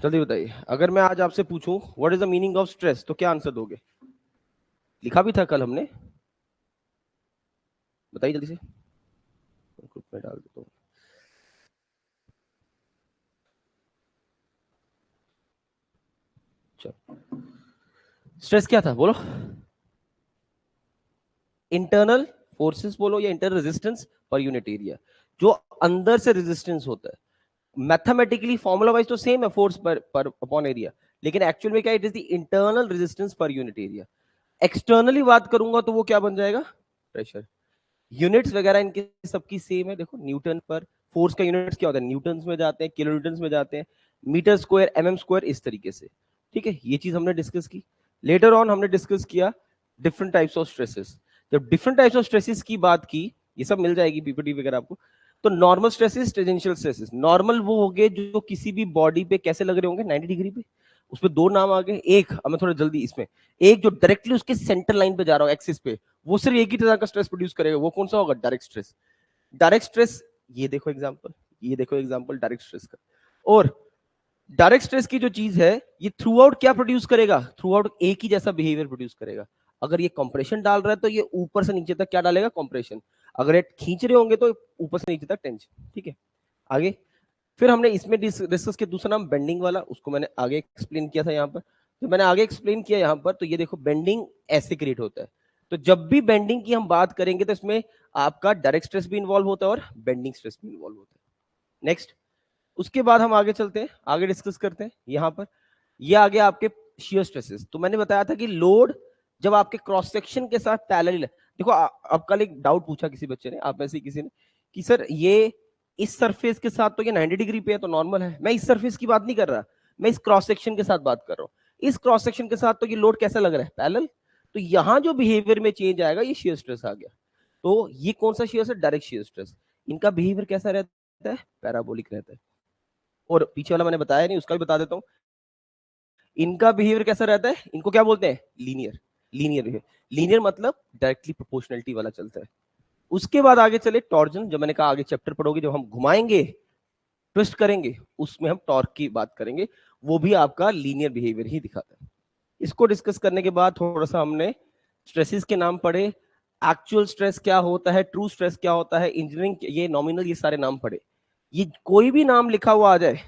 जल्दी बताइए, अगर मैं आज आपसे पूछूं what is the meaning of stress तो क्या आंसर दोगे? लिखा भी था कल हमने, बताइए जल्दी से, ग्रुप में डाल देता हूँ। चलो, स्ट्रेस क्या था बोलो? इंटरनल फोर्सेस बोलो या internal resistance per unit area, जो अंदर से रेजिस्टेंस होता है। मैथमेटिकली फॉर्मूला वाइज तो सेम है, फोर्स पर अपॉन एरिया, लेकिन एक्चुअल में क्या, it is the internal resistance per unit area. Externally बात करूंगा तो वो क्या बन जाएगा? प्रेशर। यूनिट्स वगैरह इनकी सबकी सेम है। देखो न्यूटन पर फोर्स का यूनिट्स क्या होता है, न्यूटन में जाते हैं, किलो न्यूटन में जाते हैं, मीटर स्क्वायर, एमएम स्क्वायर, इस तरीके से। ठीक है, ये चीज हमने डिस्कस की। लेटर ऑन हमने डिस्कस किया डिफरेंट टाइप्स ऑफ स्ट्रेसेस। जब डिफरेंट टाइप्स ऑफ स्ट्रेसेस की बात की, ये सब मिल जाएगी पीपीटी वगैरह आपको। तो normal stresses, tangential stresses. Normal वो हो गए जो किसी भी बॉडी पे कैसे लग रहे होंगे, 90 डिग्री पे। उसमें दो नाम आ गए। एक, अब मैं थोड़ा जल्दी इसमें, एक जो डायरेक्टली उसके सेंटर लाइन पे जा रहा हो, एक्सिस पे, वो सिर्फ एक ही तरह का स्ट्रेस प्रोड्यूस करेगा। वो कौन सा होगा? Direct stress. डायरेक्ट स्ट्रेस, ये देखो एग्जांपल, ये देखो एग्जांपल डायरेक्ट स्ट्रेस का। और डायरेक्ट स्ट्रेस की जो चीज है, ये थ्रू आउट क्या प्रोड्यूस करेगा? थ्रू आउट एक ही जैसा बिहेवियर प्रोड्यूस करेगा। अगर ये कंप्रेशन डाल रहा है तो ये ऊपर से नीचे तक क्या डालेगा? कंप्रेशन। अगर ये खींच रहे होंगे तो ऊपर से नीचे तक टेंशन। ठीक है, आगे। फिर हमने इसमें डिस्कस किया दूसरा नाम बेंडिंग वाला, उसको मैंने आगे एक्सप्लेन किया था यहाँ पर। तो मैंने आगे एक्सप्लेन किया यहाँ पर, तो ये देखो बेंडिंग ऐसे क्रिएट होता है। तो जब भी बेंडिंग की हम बात करेंगे तो इसमें आपका डायरेक्ट स्ट्रेस भी इन्वॉल्व होता है और बेंडिंग स्ट्रेस भी इन्वॉल्व होता है। नेक्स्ट, उसके बाद हम आगे चलते हैं, आगे डिस्कस करते हैं यहाँ पर। ये आ गया आपके शियर स्ट्रेसेस। तो मैंने बताया था कि लोड जब आपके क्रॉस सेक्शन के साथ पैरेलल, देखो अब कल एक डाउट पूछा किसी बच्चे ने, आप में से किसी ने, कि सर ये इस सरफेस के साथ तो ये 90 डिग्री पे है तो नॉर्मल है। मैं इस सरफेस की बात नहीं कर रहा, मैं इस क्रॉस सेक्शन के साथ बात कर रहा हूँ। इस क्रॉस सेक्शन के साथ तो ये लोड कैसा लग रहा है? पैरेलल। तो यहां जो बिहेवियर में चेंज आएगा, ये शियर स्ट्रेस आ गया। तो ये कौन सा शियर है? Direct shear stress. इनका बिहेवियर कैसा रहता है? पैराबोलिक रहता है। और पीछे वाला मैंने बताया नहीं, उसका भी बता देता हूं। इनका बिहेवियर कैसा रहता है? इनको क्या बोलते हैं? लीनियर। लीनियर बिहेवियर, लीनियर मतलब डायरेक्टली प्रोपोर्शनलिटी वाला चलता है। उसके बाद आगे चले टॉर्जन, जो मैंने कहा आगे चैप्टर पढ़ोगे, जब हम घुमाएंगे, ट्विस्ट करेंगे, उसमें हम टॉर्क की बात करेंगे। वो भी आपका लीनियर बिहेवियर ही दिखाता है। इसको डिस्कस करने के बाद थोड़ा सा हमने स्ट्रेसेस के नाम पढ़े, एक्चुअल स्ट्रेस क्या होता है, ट्रू स्ट्रेस क्या होता है, इंजीनियरिंग, ये नॉमिनल, ये सारे नाम पढ़े। ये कोई भी नाम लिखा हुआ आ जाए,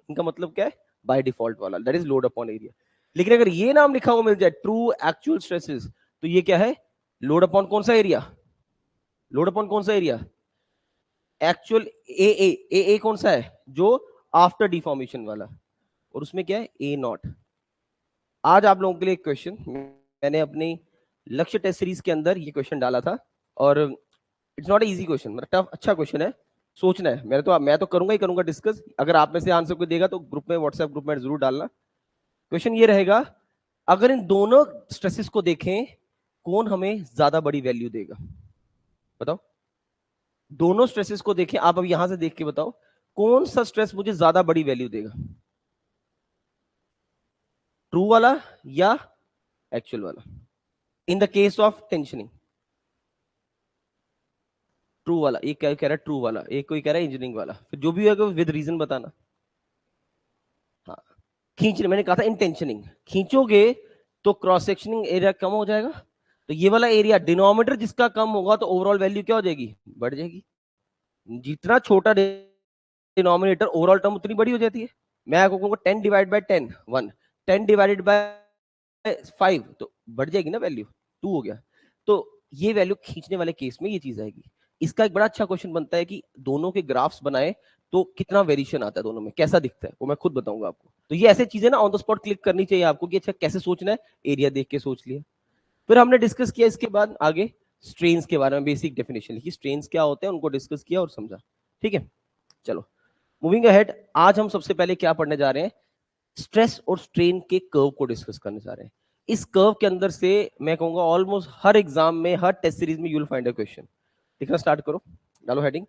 इनका मतलब क्या है? बाय डिफॉल्ट वाला, that is load upon area. लेकिन अगर ये नाम लिखा हुआ मिल जाए, ट्रू एक्चुअल स्ट्रेसेस, तो ये क्या है? लोड अपॉन कौन सा एरिया? लोड अपॉन कौन सा एरिया? एक्चुअल ए कौन सा है? जो आफ्टर डिफॉर्मेशन वाला। और उसमें क्या है? ए नॉट। आज आप लोगों के लिए एक क्वेश्चन, मैंने अपनी लक्ष्य टेस्ट सीरीज के अंदर ये क्वेश्चन डाला था, और इट्स नॉट इजी क्वेश्चन, मतलब टफ, अच्छा क्वेश्चन है। सोचना है, मैं तो करूंगा ही करूंगा डिस्कस। अगर आप में से आंसर कोई देगा तो ग्रुप में, व्हाट्सएप ग्रुप में जरूर डालना। क्वेश्चन ये रहेगा, अगर इन दोनों स्ट्रेसेस को देखें, कौन हमें ज्यादा बड़ी वैल्यू देगा? बताओ। दोनों स्ट्रेसेस को देखें, आप अब यहां से देख के बताओ, कौन सा स्ट्रेस मुझे ज्यादा बड़ी वैल्यू देगा? ट्रू वाला या एक्चुअल वाला? In the case of tensioning, true वाला। एक क्या कह रहा है? ट्रू वाला। एक कोई कह रहा है इंजीनियरिंग वाला। फिर जो भी होगा विद रीजन बताना। हाँ, खींचने, मैंने कहा था इंटेंशनिंग, खींचोगे तो क्रॉस सेक्शनिंग एरिया कम हो जाएगा। तो ये वाला एरिया, डिनोमिनेटर जिसका कम होगा तो ओवरऑल वैल्यू क्या हो जाएगी? बढ़ जाएगी। जितना छोटा डिनोमिनेटर, ओवरऑल टर्म उतनी बड़ी हो जाती है। मैं आपको कहूंगा 10 डिवाइड बाय 10 1, 10 डिवाइडेड बाय 5, तो बढ़ जाएगी ना वैल्यू, 2 हो गया। तो ये वैल्यू खींचने वाले केस में ये चीज आएगी। इसका एक बड़ा अच्छा क्वेश्चन बनता है कि दोनों के ग्राफ्स बनाए तो कितना वेरिएशन आता है दोनों में, कैसा दिखता है, वो मैं खुद बताऊंगा आपको। तो ये ऐसे चीजें ना ऑन द स्पॉट क्लिक करनी चाहिए आपको कि अच्छा कैसे सोचना है, एरिया देख के सोच लिया। फिर हमने डिस्कस किया इसके बाद आगे स्ट्रेन्स के बारे में, बेसिक डेफिनेशन लिखी, स्ट्रेन्स क्या होते हैं उनको डिस्कस किया और समझा। ठीक है, चलो मूविंग अहेड। आज हम सबसे पहले क्या पढ़ने जा रहे हैं? स्ट्रेस और स्ट्रेन के कर्व को डिस्कस करने जा रहे हैं। इस कर्व के अंदर से मैं कहूंगा ऑलमोस्ट हर एग्जाम में, हर टेस्ट सीरीज में you will find a question. लिखना स्टार्ट करो, डालो हेडिंग।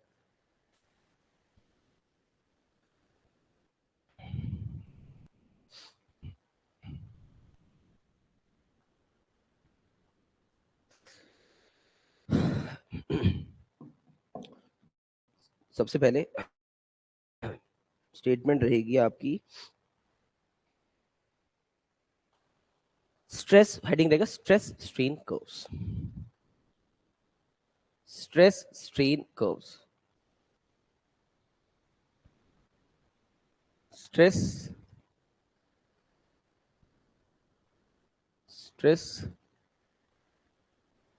सबसे पहले स्टेटमेंट रहेगी आपकी, स्ट्रेस हेडिंग रहेगा stress strain curves, stress strain curves, stress stress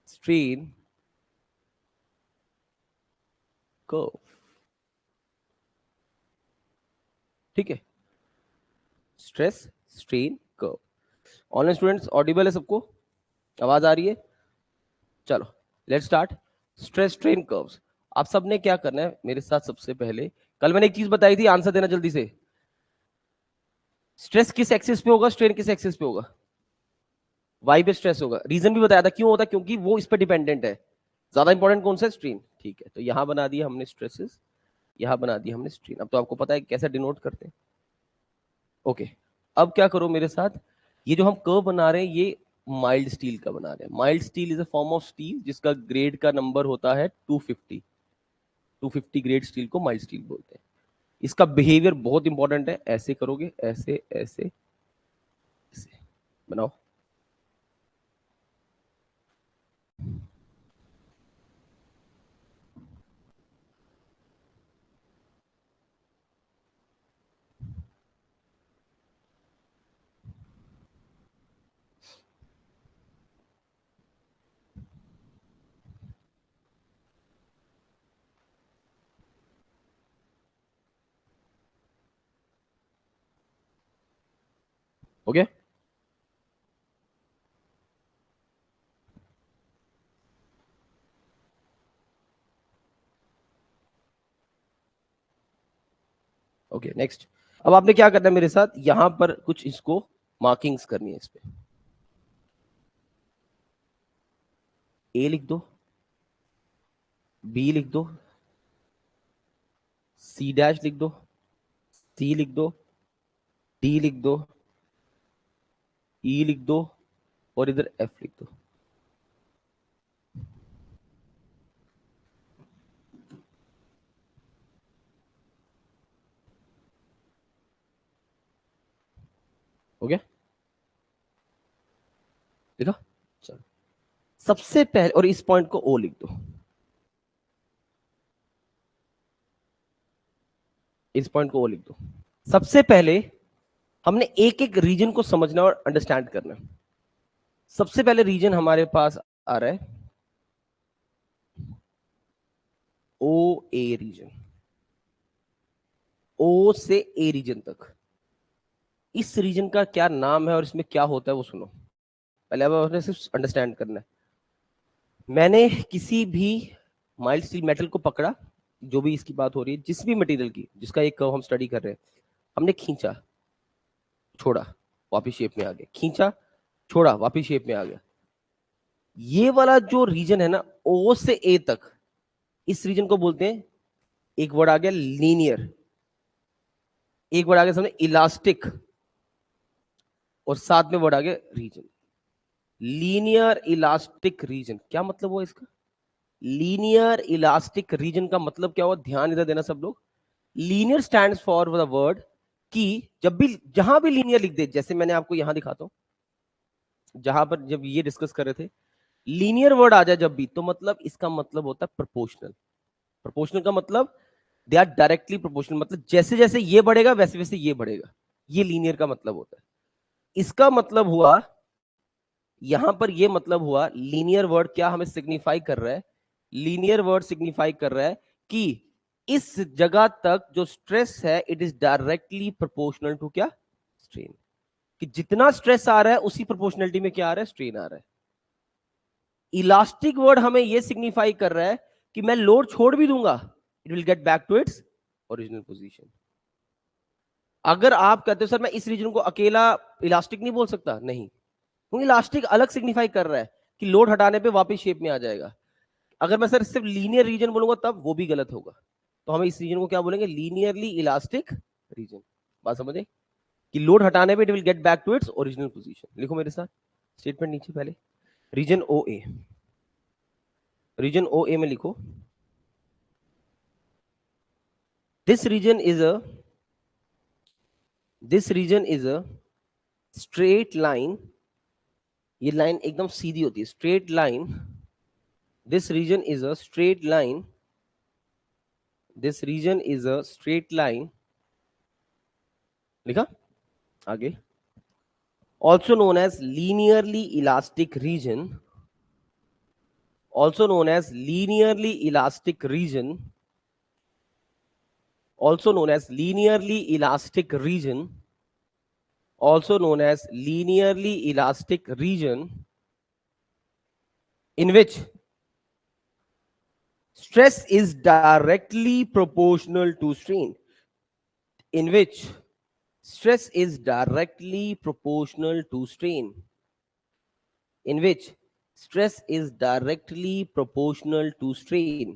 strain curve, ठीक है, stress strain curve. Online students Audible है सबको, आवाज आ रही है? चलो let's start. Stress strain curves, आप सबने क्या करना है मेरे साथ? सबसे पहले कल मैंने एक चीज बताई थी, आंसर देना जल्दी से। स्ट्रेस किस एक्सिस पे होगा, स्ट्रेन किस एक्सिस पे होगा? वाई पे स्ट्रेस होगा। रीजन भी बताया था क्यों होता है, क्योंकि वो इस पर डिपेंडेंट है। ज्यादा इंपॉर्टेंट कौन सा है? स्ट्रेन। ठीक है, तो यहां बना दिया हमने स्ट्रेसेस, यहां बना दिया हमने स्ट्रेन। अब तो आपको पता है कैसे डिनोट करते हैं। ओके, अब क्या करो मेरे साथ, ये जो हम कर्व बना रहे हैं ये माइल्ड स्टील का बना रहे हैं। Mild steel is a form of steel जिसका ग्रेड का नंबर होता है 250। 250 ग्रेड स्टील को माइल्ड स्टील बोलते हैं। इसका बिहेवियर बहुत इंपॉर्टेंट है। ऐसे करोगे, ऐसे ऐसे ऐसे बनाओ। Okay, okay next. अब आपने क्या करना है मेरे साथ, यहां पर कुछ इसको मार्किंग्स करनी है। इस पे ए लिख दो, बी लिख दो, सी डैश लिख दो, सी लिख दो, डी लिख दो, ई लिख दो, और इधर एफ लिख दो। ओके, लिखा? चलो, सबसे पहले, और इस पॉइंट को ओ लिख दो, इस पॉइंट को ओ लिख दो। सबसे पहले हमने एक एक रीजन को समझना और अंडरस्टैंड करना। सबसे पहले रीजन हमारे पास आ रहा है ओ ए रीजन, ओ से ए रीजन तक। इस रीजन का क्या नाम है और इसमें क्या होता है वो सुनो। पहले अब आपने सिर्फ अंडरस्टैंड करना है। मैंने किसी भी माइल्ड स्टील मेटल को पकड़ा, जो भी इसकी बात हो रही है, जिस भी मटेरियल की जिसका एक कर्व हम स्टडी कर रहे हैं, हमने खींचा, छोड़ा, वापिस शेप में आ गया, खींचा, छोड़ा, वापिस शेप में आ गया। ये वाला जो रीजन है ना, ओ से ए तक, इस रीजन को बोलते हैं, एक वर्ड आ गया लीनियर, एक वर्ड आ गया समझे इलास्टिक, और साथ में वर्ड आ गया रीजन। लीनियर इलास्टिक रीजन, क्या मतलब हुआ इसका? लीनियर इलास्टिक रीजन का मतलब क्या हुआ? ध्यान इधर देना सब लोग। Linear stands for the word कि जब भी, जहां भी लीनियर लिख दे, जैसे मैंने आपको यहां दिखाता हूं, जहां पर जब ये डिस्कस कर रहे थे, लीनियर वर्ड आ जाए जब भी, तो मतलब इसका मतलब होता है प्रोपोर्शनल। प्रोपोर्शनल का मतलब दे आर डायरेक्टली प्रोपोर्शनल, मतलब जैसे जैसे ये बढ़ेगा वैसे वैसे ये बढ़ेगा। ये लीनियर का मतलब होता है। इसका मतलब हुआ, यहां पर ये मतलब हुआ, लीनियर वर्ड क्या हमें सिग्निफाई कर रहा है? लीनियर वर्ड सिग्निफाई कर रहा है कि इस जगह तक जो स्ट्रेस है it is directly proportional to क्या? स्ट्रेन। कि जितना स्ट्रेस आ रहा है उसी प्रोपोर्शनलिटी में क्या आ रहा है? स्ट्रेन आ रहा है। इलास्टिक वर्ड हमें यह सिग्निफाई कर रहा है कि मैं लोड छोड़ भी दूंगा, it will get back to its original position. अगर आप कहते हो सर मैं इस रीजन को अकेला इलास्टिक नहीं बोल सकता, नहीं, क्योंकि इलास्टिक अलग सिग्निफाई कर रहा है कि लोड हटाने पे वापस शेप में आ जाएगा। अगर मैं सर सिर्फ लीनियर रीजन बोलूंगा तब वो भी गलत होगा। तो हम इस रीजन को क्या बोलेंगे? Linearly elastic region. बात समझे कि लोड हटाने पे it will get back to its original position. लिखो मेरे साथ स्टेटमेंट नीचे पहले, reason O A, reason O A में लिखो, this region is a, this region is a straight line ये लाइन एकदम सीधी होती है, straight line, this region is a straight line, this region is a straight line, लिखा आगे, also known as linearly elastic region, also known as linearly elastic region, also known as linearly elastic region, also known as linearly elastic region, in which stress is directly proportional to strain, in which stress is directly proportional to strain, in which stress is directly proportional to strain.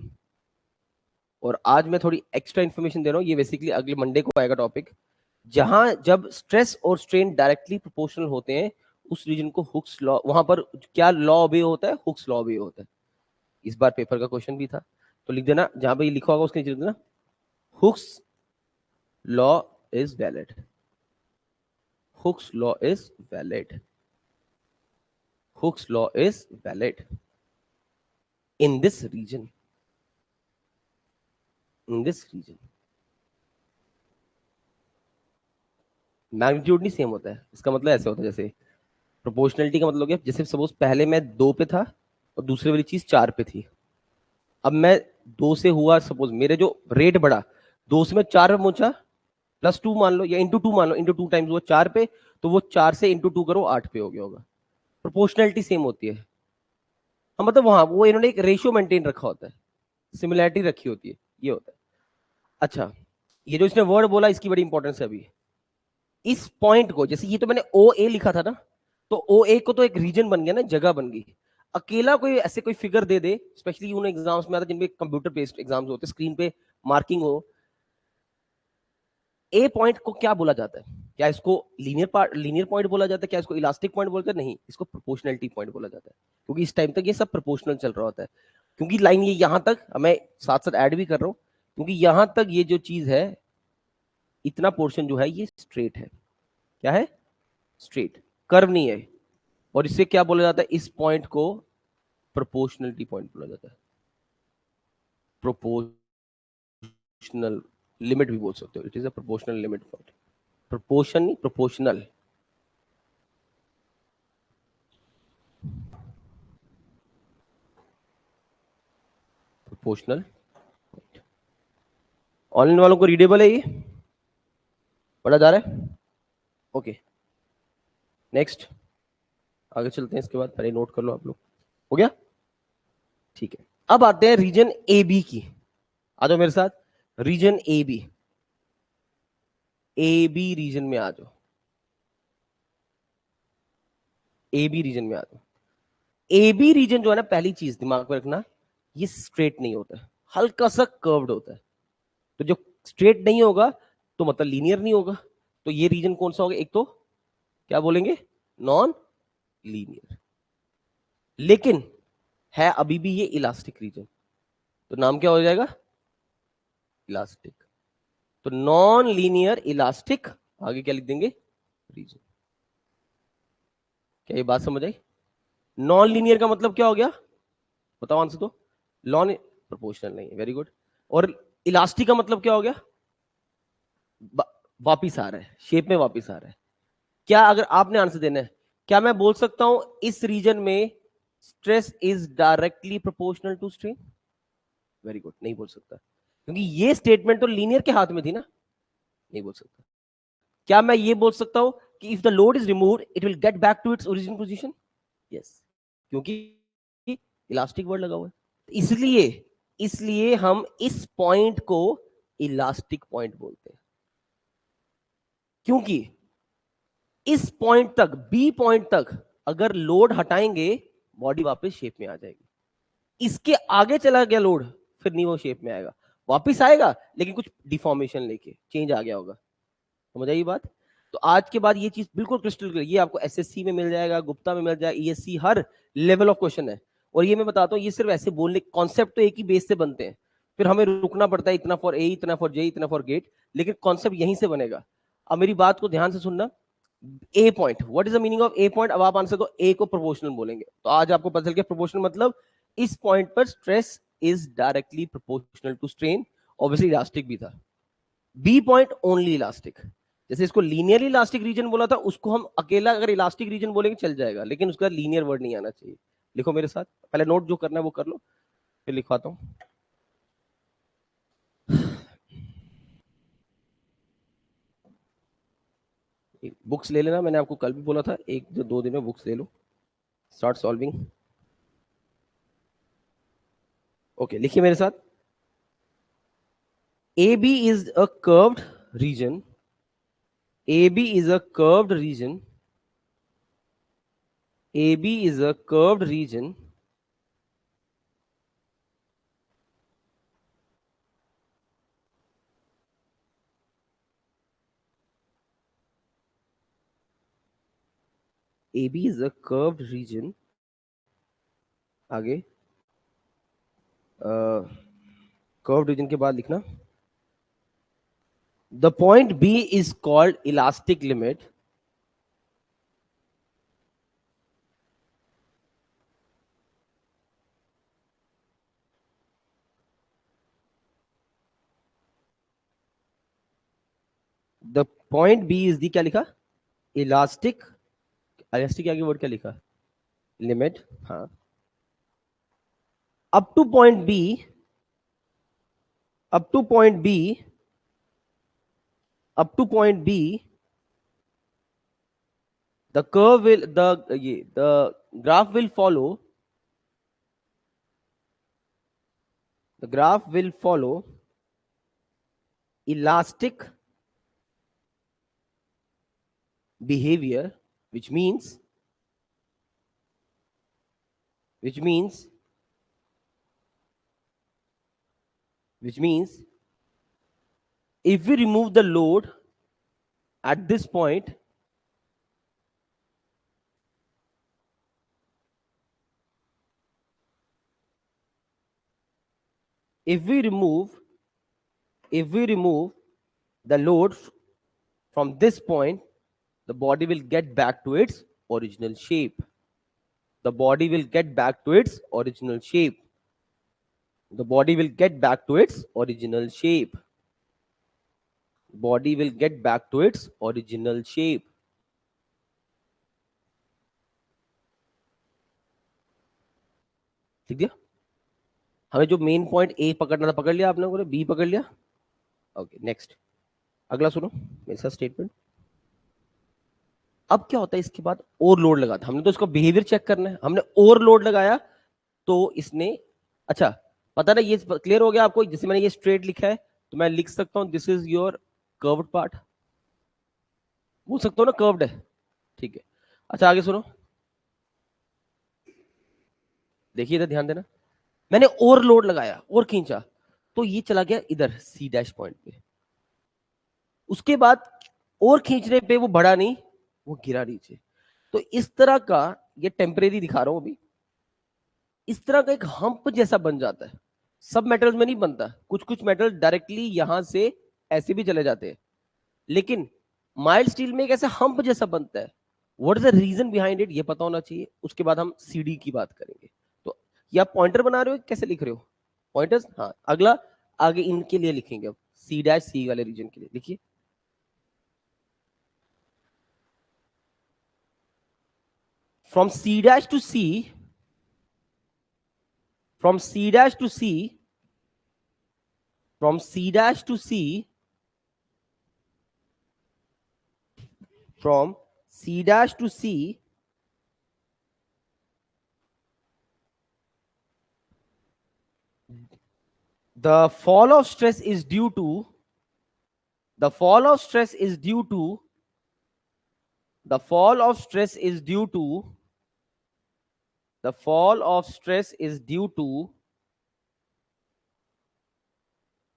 और आज मैं थोड़ी extra information दे रहा हूं, ये basically अगले Monday को आएगा टॉपिक, जहां जब स्ट्रेस और स्ट्रेन डायरेक्टली प्रोपोर्शनल होते हैं उस रीजन को हुक्स लॉ, वहां पर क्या लॉ ऑबे होता है, हुक्स लॉ ऑबे होता है। इस बार पेपर का क्वेश्चन भी था, तो लिख देना, जहां पे लिखा होगा उसके नीचे लिख देना Hooke's law is valid, Hooke's law is valid, Hooke's law is valid in this region, in this region. Magnitude नहीं सेम होता है, इसका मतलब ऐसे होता है, जैसे प्रोपोर्शनलिटी का मतलब क्या, जैसे सपोज पहले मैं 2 पे था और दूसरी वाली चीज 4 पे थी, अब मैं 2 से हुआ, सपोज मेरे जो रेट बढ़ा 2 से मैं 4 पे पहुंचा, +2 मान लो या ×2 मान लो, ×2 टाइम्स हुआ 4 पे, तो वो 4 से ×2 करो 8 पे हो गया होगा। प्रोपोर्शनलिटी सेम होती है, हाँ मतलब वहां वो इन्होंने एक रेशियो मेंटेन रखा होता है, सिमिलैरिटी रखी होती है, ये होता है। अच्छा, ये जो इसने वर्ड बोला इसकी बड़ी इंपॉर्टेंस है अभी, इस पॉइंट को, जैसे ये तो मैंने ओ ए लिखा था ना, तो ओ ए को तो एक रीजन बन गया ना, जगह बन गई। अकेला कोई ऐसे कोई फिगर दे दे, स्पेशली उन एग्जाम्स में आता है जिनमें कंप्यूटर बेस्ड एग्जाम्स होते हैं, स्क्रीन पे मार्किंग हो, ए पॉइंट को क्या बोला जाता है, क्या इसको लीनियर पॉइंट बोला जाता है, क्या इसको इलास्टिक पॉइंट बोलते हैं, नहीं, इसको प्रोपोर्शनलिटी पॉइंट बोला जाता है, क्योंकि इस टाइम तक ये सब प्रोपोर्शनल चल रहा होता है। क्योंकि लाइन ये यहां तक, मैं साथ साथ ऐड भी कर रहा हूं, क्योंकि यहां तक ये जो चीज है, इतना पोर्शन जो है ये स्ट्रेट है, क्या है, स्ट्रेट, कर्व नहीं है, और इससे क्या बोला जाता है, इस पॉइंट को प्रोपोर्शनलिटी पॉइंट बोला जाता है, प्रोपोर्शनल लिमिट भी बोल सकते हो, it is a proportional limit point, proportion नहीं, प्रोपोर्शनल, प्रोपोर्शनल। ऑनलाइन वालों को रीडेबल है ये, पढ़ा जा रहा है, ओके नेक्स्ट, आगे चलते हैं, इसके बाद पहले नोट कर लो आप लोग, हो गया, ठीक है। अब आते हैं रीजन ए बी की, आ जाओ मेरे साथ, region A B, A B region में आ जाओ, ए बी रीजन में आ जाओ। ए बी रीजन जो है ना, पहली चीज दिमाग में रखना, ये स्ट्रेट नहीं होता है, हल्का सा कर्व्ड होता है, तो जो स्ट्रेट नहीं होगा तो मतलब लीनियर नहीं होगा, तो ये रीजन कौन सा होगा, एक तो क्या बोलेंगे, नॉन लीनियर, लेकिन है अभी भी ये इलास्टिक रीजन, तो नाम क्या हो जाएगा, इलास्टिक, तो नॉन लीनियर इलास्टिक, आगे क्या लिख देंगे, रीजन। क्या ये बात समझ आई, नॉन लीनियर का मतलब क्या हो गया, बताओ आंसर दो, नॉन प्रोपोर्शनल नहीं, वेरी गुड, और इलास्टिक का मतलब क्या हो गया, वापिस आ रहा है, शेप में वापिस आ रहा है। क्या, अगर आपने आंसर देना है, क्या मैं बोल सकता हूं इस रीजन में stress is directly proportional to strain, very good, नहीं बोल सकता, क्योंकि ये स्टेटमेंट तो लीनियर के हाथ में थी ना, नहीं बोल सकता। क्या मैं ये बोल सकता हूं कि if the load is removed it will get back to its original position, yes, क्योंकि इलास्टिक वर्ड लगा हुआ है, इसलिए इसलिए हम इस पॉइंट को इलास्टिक पॉइंट बोलते हैं, क्योंकि इस पॉइंट तक, बी पॉइंट तक अगर लोड हटाएंगे बॉडी वापस शेप में आ जाएगी, इसके आगे चला गया लोड फिर नहीं वो शेप में आएगा, वापस आएगा लेकिन कुछ डिफॉर्मेशन लेके, चेंज आ गया होगा, समझ आई बात। तो आज के बाद ये चीज बिल्कुल क्रिस्टल क्लियर, ये आपको एसएससी में मिल जाएगा, गुप्ता में मिल जाएगा, ESC, her level of question है। और ये मैं बताता हूँ, ये सिर्फ ऐसे बोलने, कॉन्सेप्ट तो एक ही बेस से बनते हैं, फिर हमें रुकना पड़ता है, इतना फॉर ए, इतना फॉर जे, इतना फॉर गेट, लेकिन कॉन्सेप्ट यहीं से बनेगा। अब मेरी बात को ध्यान से सुनना, a point, what is the meaning of a point? अब आप आंसर दो, ए को प्रोपोर्शनल बोलेंगे, तो आज आपको पता चल गया प्रोपोर्शनल मतलब इस पॉइंट पर stress is directly proportional to strain, obviously elastic भी था। बी पॉइंट ओनली इलास्टिक, जैसे इसको लीनियर इलास्टिक रीजन बोला था, उसको हम अकेला अगर इलास्टिक रीजन बोलेंगे चल जाएगा, लेकिन उसका लीनियर वर्ड नहीं आना चाहिए। लिखो मेरे साथ, पहले नोट जो करना है वो कर लो, फिर लिखवाता हूं। बुक्स ले लेना, मैंने आपको कल भी बोला था, एक जो 2 दिन में बुक्स ले लो, स्टार्ट सॉल्विंग। ओके, लिखिए मेरे साथ, A B is a curved region, AB is a curved region. AB is a curved region. AB is a curved region. आगे curved region के बाद लिखना, the point B is called elastic limit. The point B is the क्या लिखा? Elastic. Elastic के आगे word क्या लिखा? Limit. हाँ. Up to point B. Up to point B. Up to point B. The curve will the graph will follow. The graph will follow elastic behavior, which means which means which means if we remove the load at this point, if we remove the load from this point, the body will get back to its original shape. The body will get back to its original shape. The body will get back to its original shape. Body will get back to its original shape. ठीक है, हमें जो main point A पकड़ना था पकड़ लिया आपने, को बी पकड़ लिया। ओके, नेक्स्ट, अगला सुनो मेरे साथ स्टेटमेंट। अब क्या होता है इसके बाद, ओवरलोड लगा था हमने, तो इसका बिहेवियर चेक करना है, हमने ओवरलोड लगाया तो इसने, अच्छा पता ना, ये क्लियर हो गया आपको? जैसे मैंने ये स्ट्रेट लिखा है तो मैं लिख सकता हूं this is your curved part, बोल सकता हूं ना कर्व्ड है, ठीक है। अच्छा आगे सुनो, देखिए इधर ध्यान देना, मैंने ओवरलोड लगाया और खींचा तो ये चला गया इधर सी डैश पॉइंट पे, उसके बाद और खींचने पे वो बढ़ा नहीं, वो गिरा नीचे। तो इस तरह का, ये टेम्परेरी दिखा रहा हूं अभी, इस तरह का एक हम्प जैसा बन जाता है। सब मेटल्स में नहीं बनता, कुछ कुछ मेटल डायरेक्टली यहां से ऐसे भी चले जाते हैं, लेकिन माइल्ड स्टील में एक ऐसा हम्प जैसा बनता है। What is the reason behind it, ये पता होना चाहिए, उसके बाद हम सीडी की बात करेंगे। तो ये आप पॉइंटर बना रहे हो, कैसे लिख रहे हो पॉइंटर्स? हाँ, अगला आगे इनके लिए लिखेंगे अब, सी डैश सी वाले रीजन के लिए लिखिए, from C dash to C, from C dash to C, from C dash to C, from C dash to C, the fall of stress is due to, the fall of stress is due to, the fall of stress is due to, the fall of stress is due to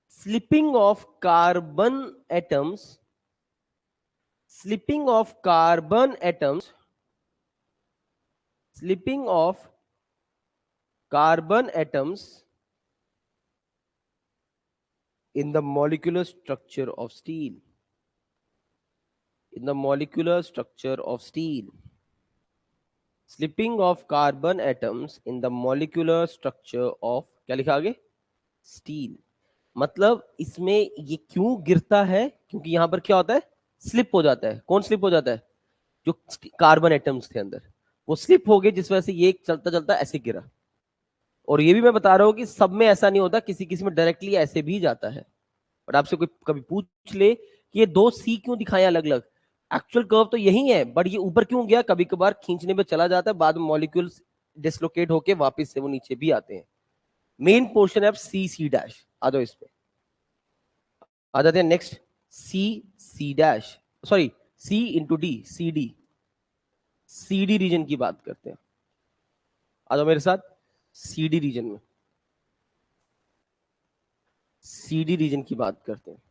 slipping of carbon atoms, slipping of carbon atoms, slipping of carbon atoms in the molecular structure of steel, in the molecular structure of steel. Slipping of carbon atoms in the molecular structure of, क्या लिखा आगे, steel. मतलब इसमें ये क्यों गिरता है, क्योंकि यहां पर क्या होता है, स्लिप हो जाता है. कौन स्लिप हो जाता है, जो कार्बन एटम्स थे अंदर वो स्लिप हो गए, जिस वजह से ये चलता चलता ऐसे गिरा. और ये भी मैं बता रहा हूं कि सब में ऐसा नहीं होता, किसी किसी में डायरेक्टली ऐसे भी जाता है. और आपसे कोई कभी पूछ ले कि ये दो सी क्यों दिखाए अलग अलग, एक्चुअल कर्व तो यही है, बट ये ऊपर क्यों गया, कभी कभार खींचने में चला जाता है, बाद में मॉलिक्यूल्स डिसलोकेट होके वापस से वो नीचे भी आते हैं. मेन पोर्शन है सी सी डैश. आ जाओ इस पे, आ जाते हैं next. C C dash, sorry C into D, C D, C D region की बात करते हैं. आ जाओ मेरे साथ सी डी रीजन में, सी डी रीजन की बात करते हैं.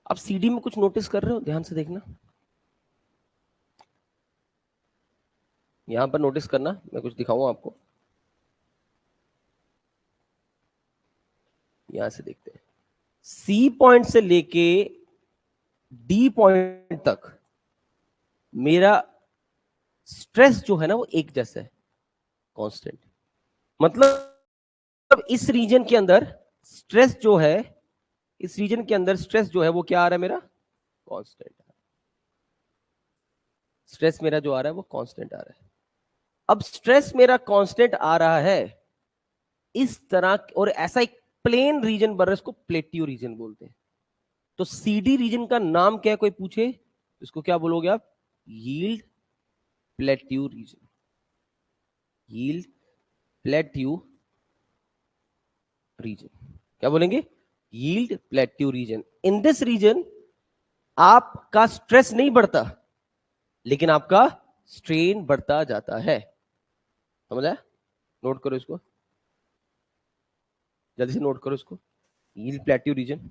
आप सीडी में कुछ नोटिस कर रहे हो, ध्यान से देखना, यहां पर नोटिस करना, मैं कुछ दिखाऊंगा आपको. यहां से देखते हैं, सी पॉइंट से लेके डी पॉइंट तक मेरा स्ट्रेस जो है ना वो एक जैसा है, कांस्टेंट. मतलब इस रीजन के अंदर स्ट्रेस जो है, इस रीजन के अंदर स्ट्रेस जो है वो क्या आ रहा है मेरा, कांस्टेंट. स्ट्रेस मेरा जो आ रहा है वो कांस्टेंट आ रहा है. अब स्ट्रेस मेरा कांस्टेंट आ रहा है इस तरह, और ऐसा एक प्लेन रीजन बन रहा है, इसको प्लेट्यू रीजन बोलते हैं. तो सीडी रीजन का नाम क्या है, कोई पूछे इसको क्या बोलोगे आप, yield plateau region. Yield plateau region, क्या बोलेंगे, yield plateau region. In this region आपका स्ट्रेस नहीं बढ़ता, लेकिन आपका स्ट्रेन बढ़ता जाता है. समझ आया, नोट करो इसको, जल्दी से नोट करो इसको, यील्ड प्लेट्यू रीजन.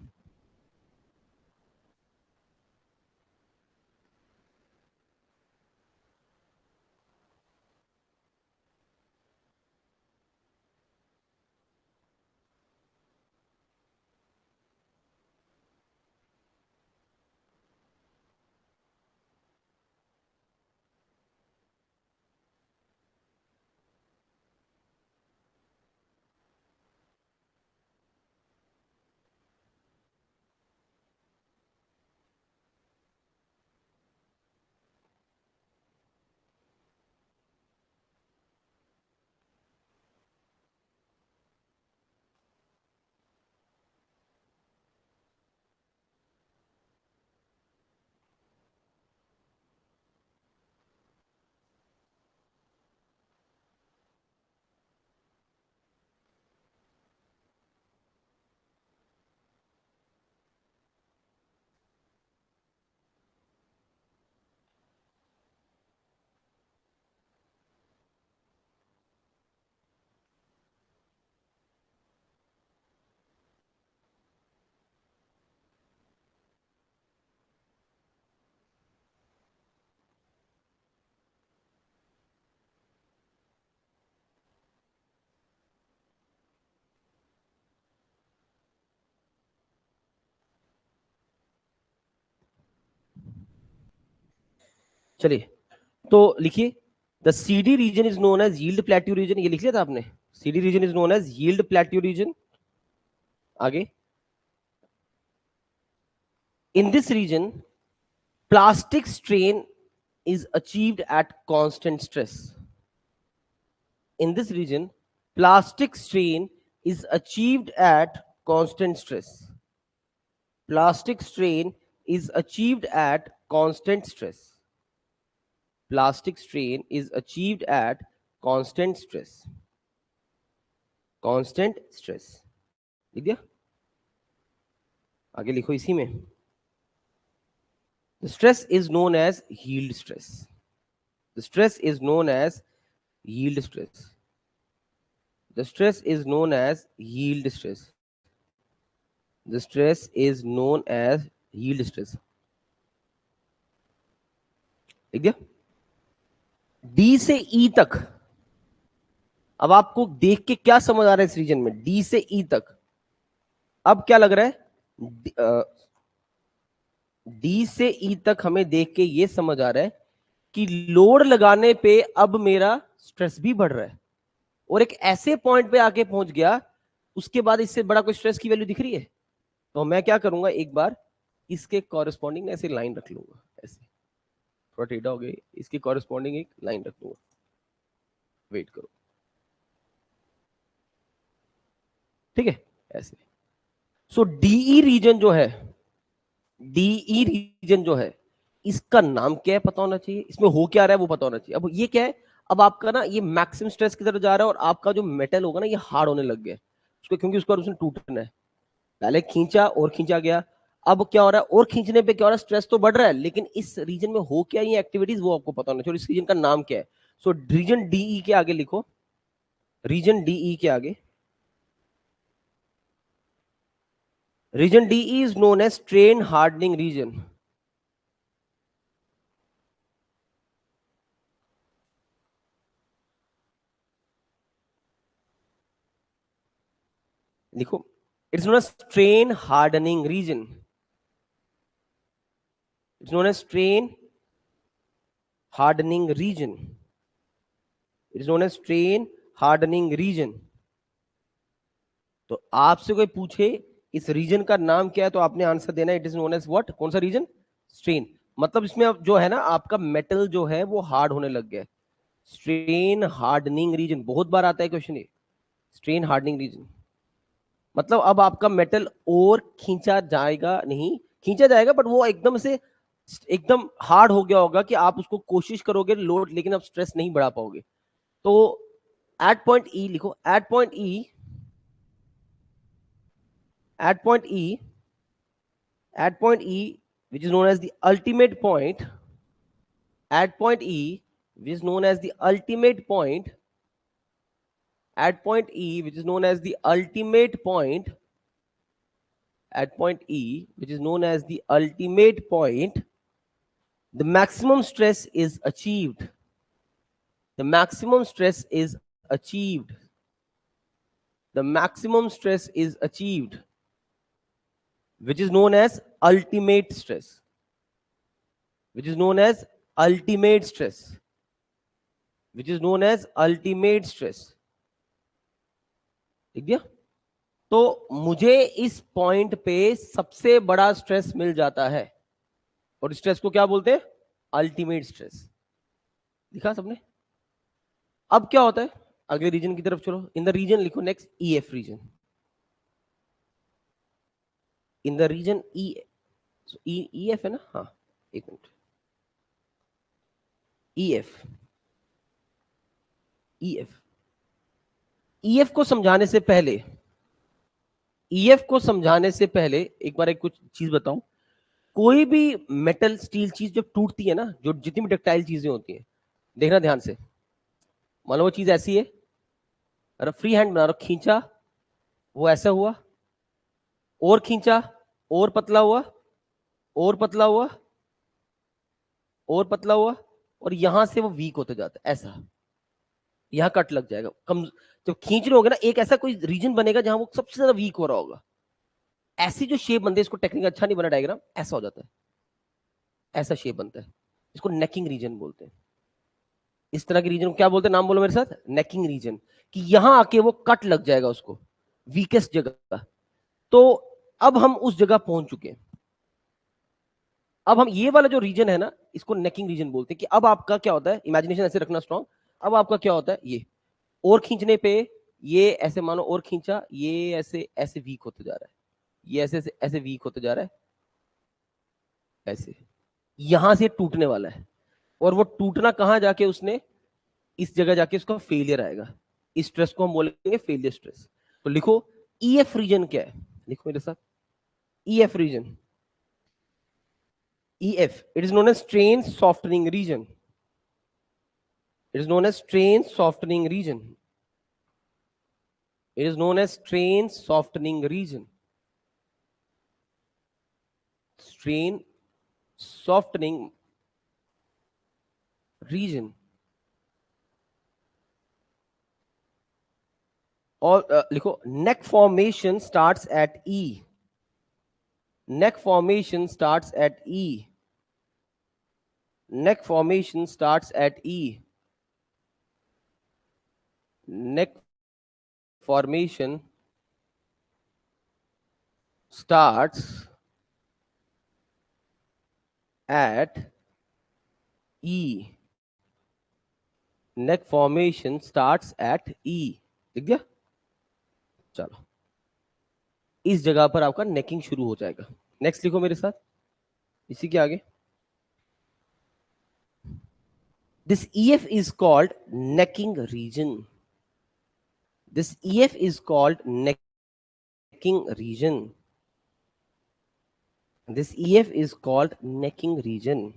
चलिए तो लिखिए, the CD region is known as yield plateau region. ये लिख लिया था आपने, CD region is known as yield plateau region. आगे, in this region plastic strain is achieved at constant stress. In this region, plastic strain is achieved at constant stress. Plastic strain is achieved at constant stress. Plastic strain is achieved at constant stress. Constant stress. लिख दिया, आगे लिखो इसी में. The stress is known as yield stress. The stress is known as yield stress. The stress is known as yield stress. The stress is known as yield stress. लिख दिया. D से ई तक, अब आपको देख के क्या समझ आ रहा है इस रीजन में, डी से ई तक अब क्या लग रहा है, डी से ई तक हमें देख के ये समझ आ रहा है कि लोड लगाने पे अब मेरा स्ट्रेस भी बढ़ रहा है, और एक ऐसे पॉइंट पे आके पहुंच गया, उसके बाद इससे बड़ा कोई स्ट्रेस की वैल्यू दिख रही है? तो मैं क्या करूंगा, एक बार इसके कॉरेस्पॉन्डिंग ऐसे लाइन रख लूंगा, ऐसे थोड़ा टेढ़ा हो गया, इसके कॉरेस्पॉन्डिंग एक लाइन रख लूंगा, वेट करो, ठीक है, ऐसे। सो डीई रीजन जो है, डीई रीजन जो है, इसका नाम क्या है पता होना चाहिए, इसमें हो क्या रहा है वो पता होना चाहिए। अब ये क्या है, अब आपका ना ये मैक्सिमम स्ट्रेस की तरफ जा रहा है, और आपका जो मेटल होगा ना ये हार्ड होने लग गया है उसको, क्योंकि उसका उसने टूटना है। पहले खींचा और खींचा गया, अब क्या हो रहा है, और खींचने पे क्या हो रहा है, स्ट्रेस तो बढ़ रहा है, लेकिन इस रीजन में हो क्या ये एक्टिविटीज वो आपको पता होना चाहिए, और इस रीजन का नाम क्या है। सो रीजन डीई के आगे लिखो, रीजन डीई के आगे, region DE is known as strain hardening region. लिखो, it's known as strain hardening region, it's known as strain hardening region, it's known as strain hardening region. तो आपसे कोई पूछे इस रीजन का नाम क्या है, तो आपने आंसर देना है it is known as what, कौन सा रीजन, स्ट्रेन। मतलब इसमें अब जो है ना आपका मेटल जो है वो हार्ड होने लग गया है, स्ट्रेन हार्डनिंग रीजन, बहुत बार आता है क्वेश्चन ये, स्ट्रेन हार्डनिंग रीजन। मतलब अब आपका मेटल और खींचा जाएगा नहीं, खींचा जाएगा बट वो एकदम से एकदम हार्ड हो गया होगा कि आप उसको कोशिश करोगे लोड, लेकिन अब स्ट्रेस नहीं बढ़ा पाओगे। तो एट पॉइंट ई लिखो, at point E, at point E, at point E, which is known as the ultimate point, at point E, which is known as the ultimate point, at point E, which is known as the ultimate point, at point E, which is known as the ultimate point, the maximum stress is achieved. The maximum stress is achieved. The maximum stress is achieved, which is known as ultimate stress, which is known as ultimate stress, which is known as ultimate stress. ठीक है, तो मुझे इस point पे सबसे बड़ा stress मिल जाता है, और स्ट्रेस को क्या बोलते हैं, अल्टीमेट स्ट्रेस। लिखा सबने? अब क्या होता है, अगले रीजन की तरफ चलो, इन द रीजन लिखो next EF region, in the region E, EF है ना, हाँ एक मिनट, ईएफ, ईएफ, ईएफ को समझाने से पहले, ईएफ को समझाने से पहले एक बार एक कुछ चीज बताऊं। कोई भी मेटल स्टील चीज जब टूटती है ना, जो जितनी भी डक्टाइल चीजें होती हैं, देखना ध्यान से, मान लो वो चीज ऐसी है, अरे फ्री हैंड बना रहा, खींचा वो ऐसा हुआ, और खींचा और पतला हुआ, और पतला हुआ, और पतला हुआ, और यहां से वो वीक होते जाता है, ऐसा यहां कट लग जाएगा कम। जब खींच रहे होगे ना, एक ऐसा कोई रीजन बनेगा जहां वो सबसे ज्यादा वीक हो रहा होगा, ऐसी जो शेप बनती है, इसको टेक्निक अच्छा नहीं बना डायग्राम, ऐसा हो जाता है, ऐसा शेप बनता है, इसको नेकिंग रीजन बोलते हैं। इस तरह के रीजन को क्या बोलते हैं, नाम बोलो मेरे साथ, नेकिंग रीजन, कि यहां आके वो कट लग जाएगा उसको, वीकेस्ट जगह। तो अब हम उस जगह पहुंच चुके हैं, अब हम ये वाला जो रीजन है ना, इसको नेकिंग रीजन बोलते हैं, कि अब आपका क्या होता है, इमेजिनेशन ऐसे रखना स्ट्रॉन्ग, अब आपका क्या होता है, ये और खींचने पे, ये ऐसे मानो और खींचा, ये ऐसे ऐसे वीक होते जा रहा है, ये ऐसे ऐसे ऐसे वीक होते जा रहा है, ऐसे यहां से टूटने वाला है, और वो टूटना कहां जाके उसने, इस जगह जाके उसका फेलियर आएगा, इस स्ट्रेस को हम बोलेंगे फेलियर स्ट्रेस। तो लिखो ईएफ रीजन क्या है, लिखो मेरे साथ, EF region, EF, it is known as strain softening region, it is known as strain softening region, it is known as strain softening region, strain softening region, और लिखो neck formation starts at E, neck formation starts at E. Neck formation starts at E. Neck formation starts at E. Neck formation starts at E. दिख गया? चलो, इस जगह पर आपका necking शुरू हो जाएगा. नेक्स्ट लिखो मेरे साथ, इसी के आगे. This EF is called necking region. This EF is called necking region. This EF is called necking region.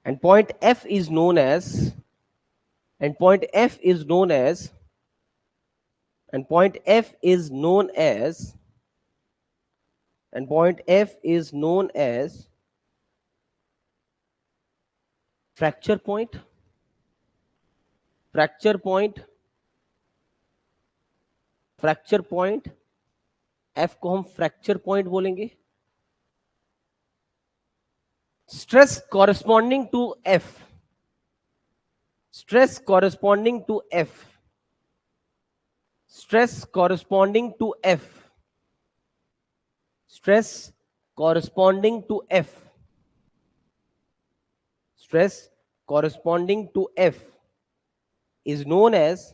And point F is known as, and point F is known as, and point F is known as, and point F is known as fracture point. Fracture point. Fracture point, F को हम fracture point बोलेंगे. Stress corresponding to F, stress corresponding to F, stress corresponding to F, stress corresponding to F, stress corresponding to F is known as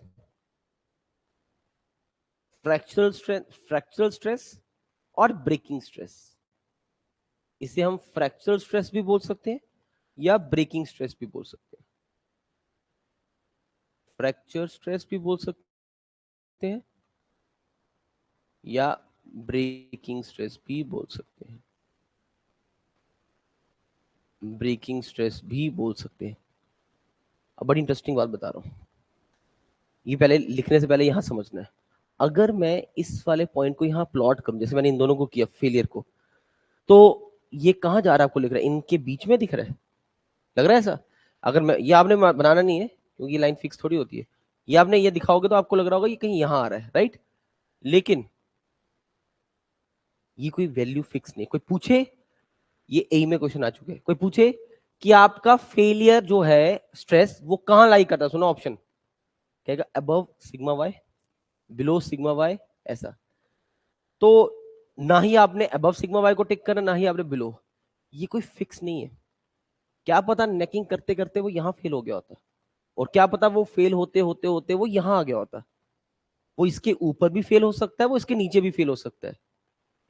fractural stress और breaking stress. इसे हम fractal stress भी बोल सकते हैं या breaking stress भी बोल सकते हैं. फ्रैक्चर स्ट्रेस भी बोल सकते हैं या ब्रेकिंग स्ट्रेस भी बोल सकते हैं. ब्रेकिंग स्ट्रेस भी बोल सकते हैं. अब बड़ी इंटरेस्टिंग बात बता रहा हूं, ये पहले लिखने से पहले यहां समझना है. अगर मैं इस वाले पॉइंट को यहां प्लॉट करूं, जैसे मैंने इन दोनों को किया, फेलियर को, तो ये कहां जा रहा है आपको लिख रहा है? इनके बीच में दिख रहा है, लग रहा है ऐसा? अगर मैं, ये आपने बनाना नहीं है क्योंकि लाइन फिक्स थोड़ी होती है. ये आपने ये दिखाओगे तो आपको लग रहा होगा ये कहीं यहां आ रहा है, राइट? लेकिन ये कोई वैल्यू फिक्स नहीं. कोई पूछे, ये ए में क्वेश्चन आ चुके हैं, कोई पूछे कि आपका फेलियर जो है स्ट्रेस वो कहां लाई करता है, सुनो ऑप्शन, कहेगा above sigma Y, below sigma Y, ऐसा. तो ना ही आपने अबव सिग्मा वाई को टिक करना, ना ही आपने बिलो. ये कोई फिक्स नहीं है. क्या पता नेकिंग करते करते वो यहां फेल हो गया होता, और क्या पता वो फेल होते होते होते वो यहां आ गया होता. वो इसके ऊपर भी फेल हो सकता है, वो इसके नीचे भी फेल हो सकता है.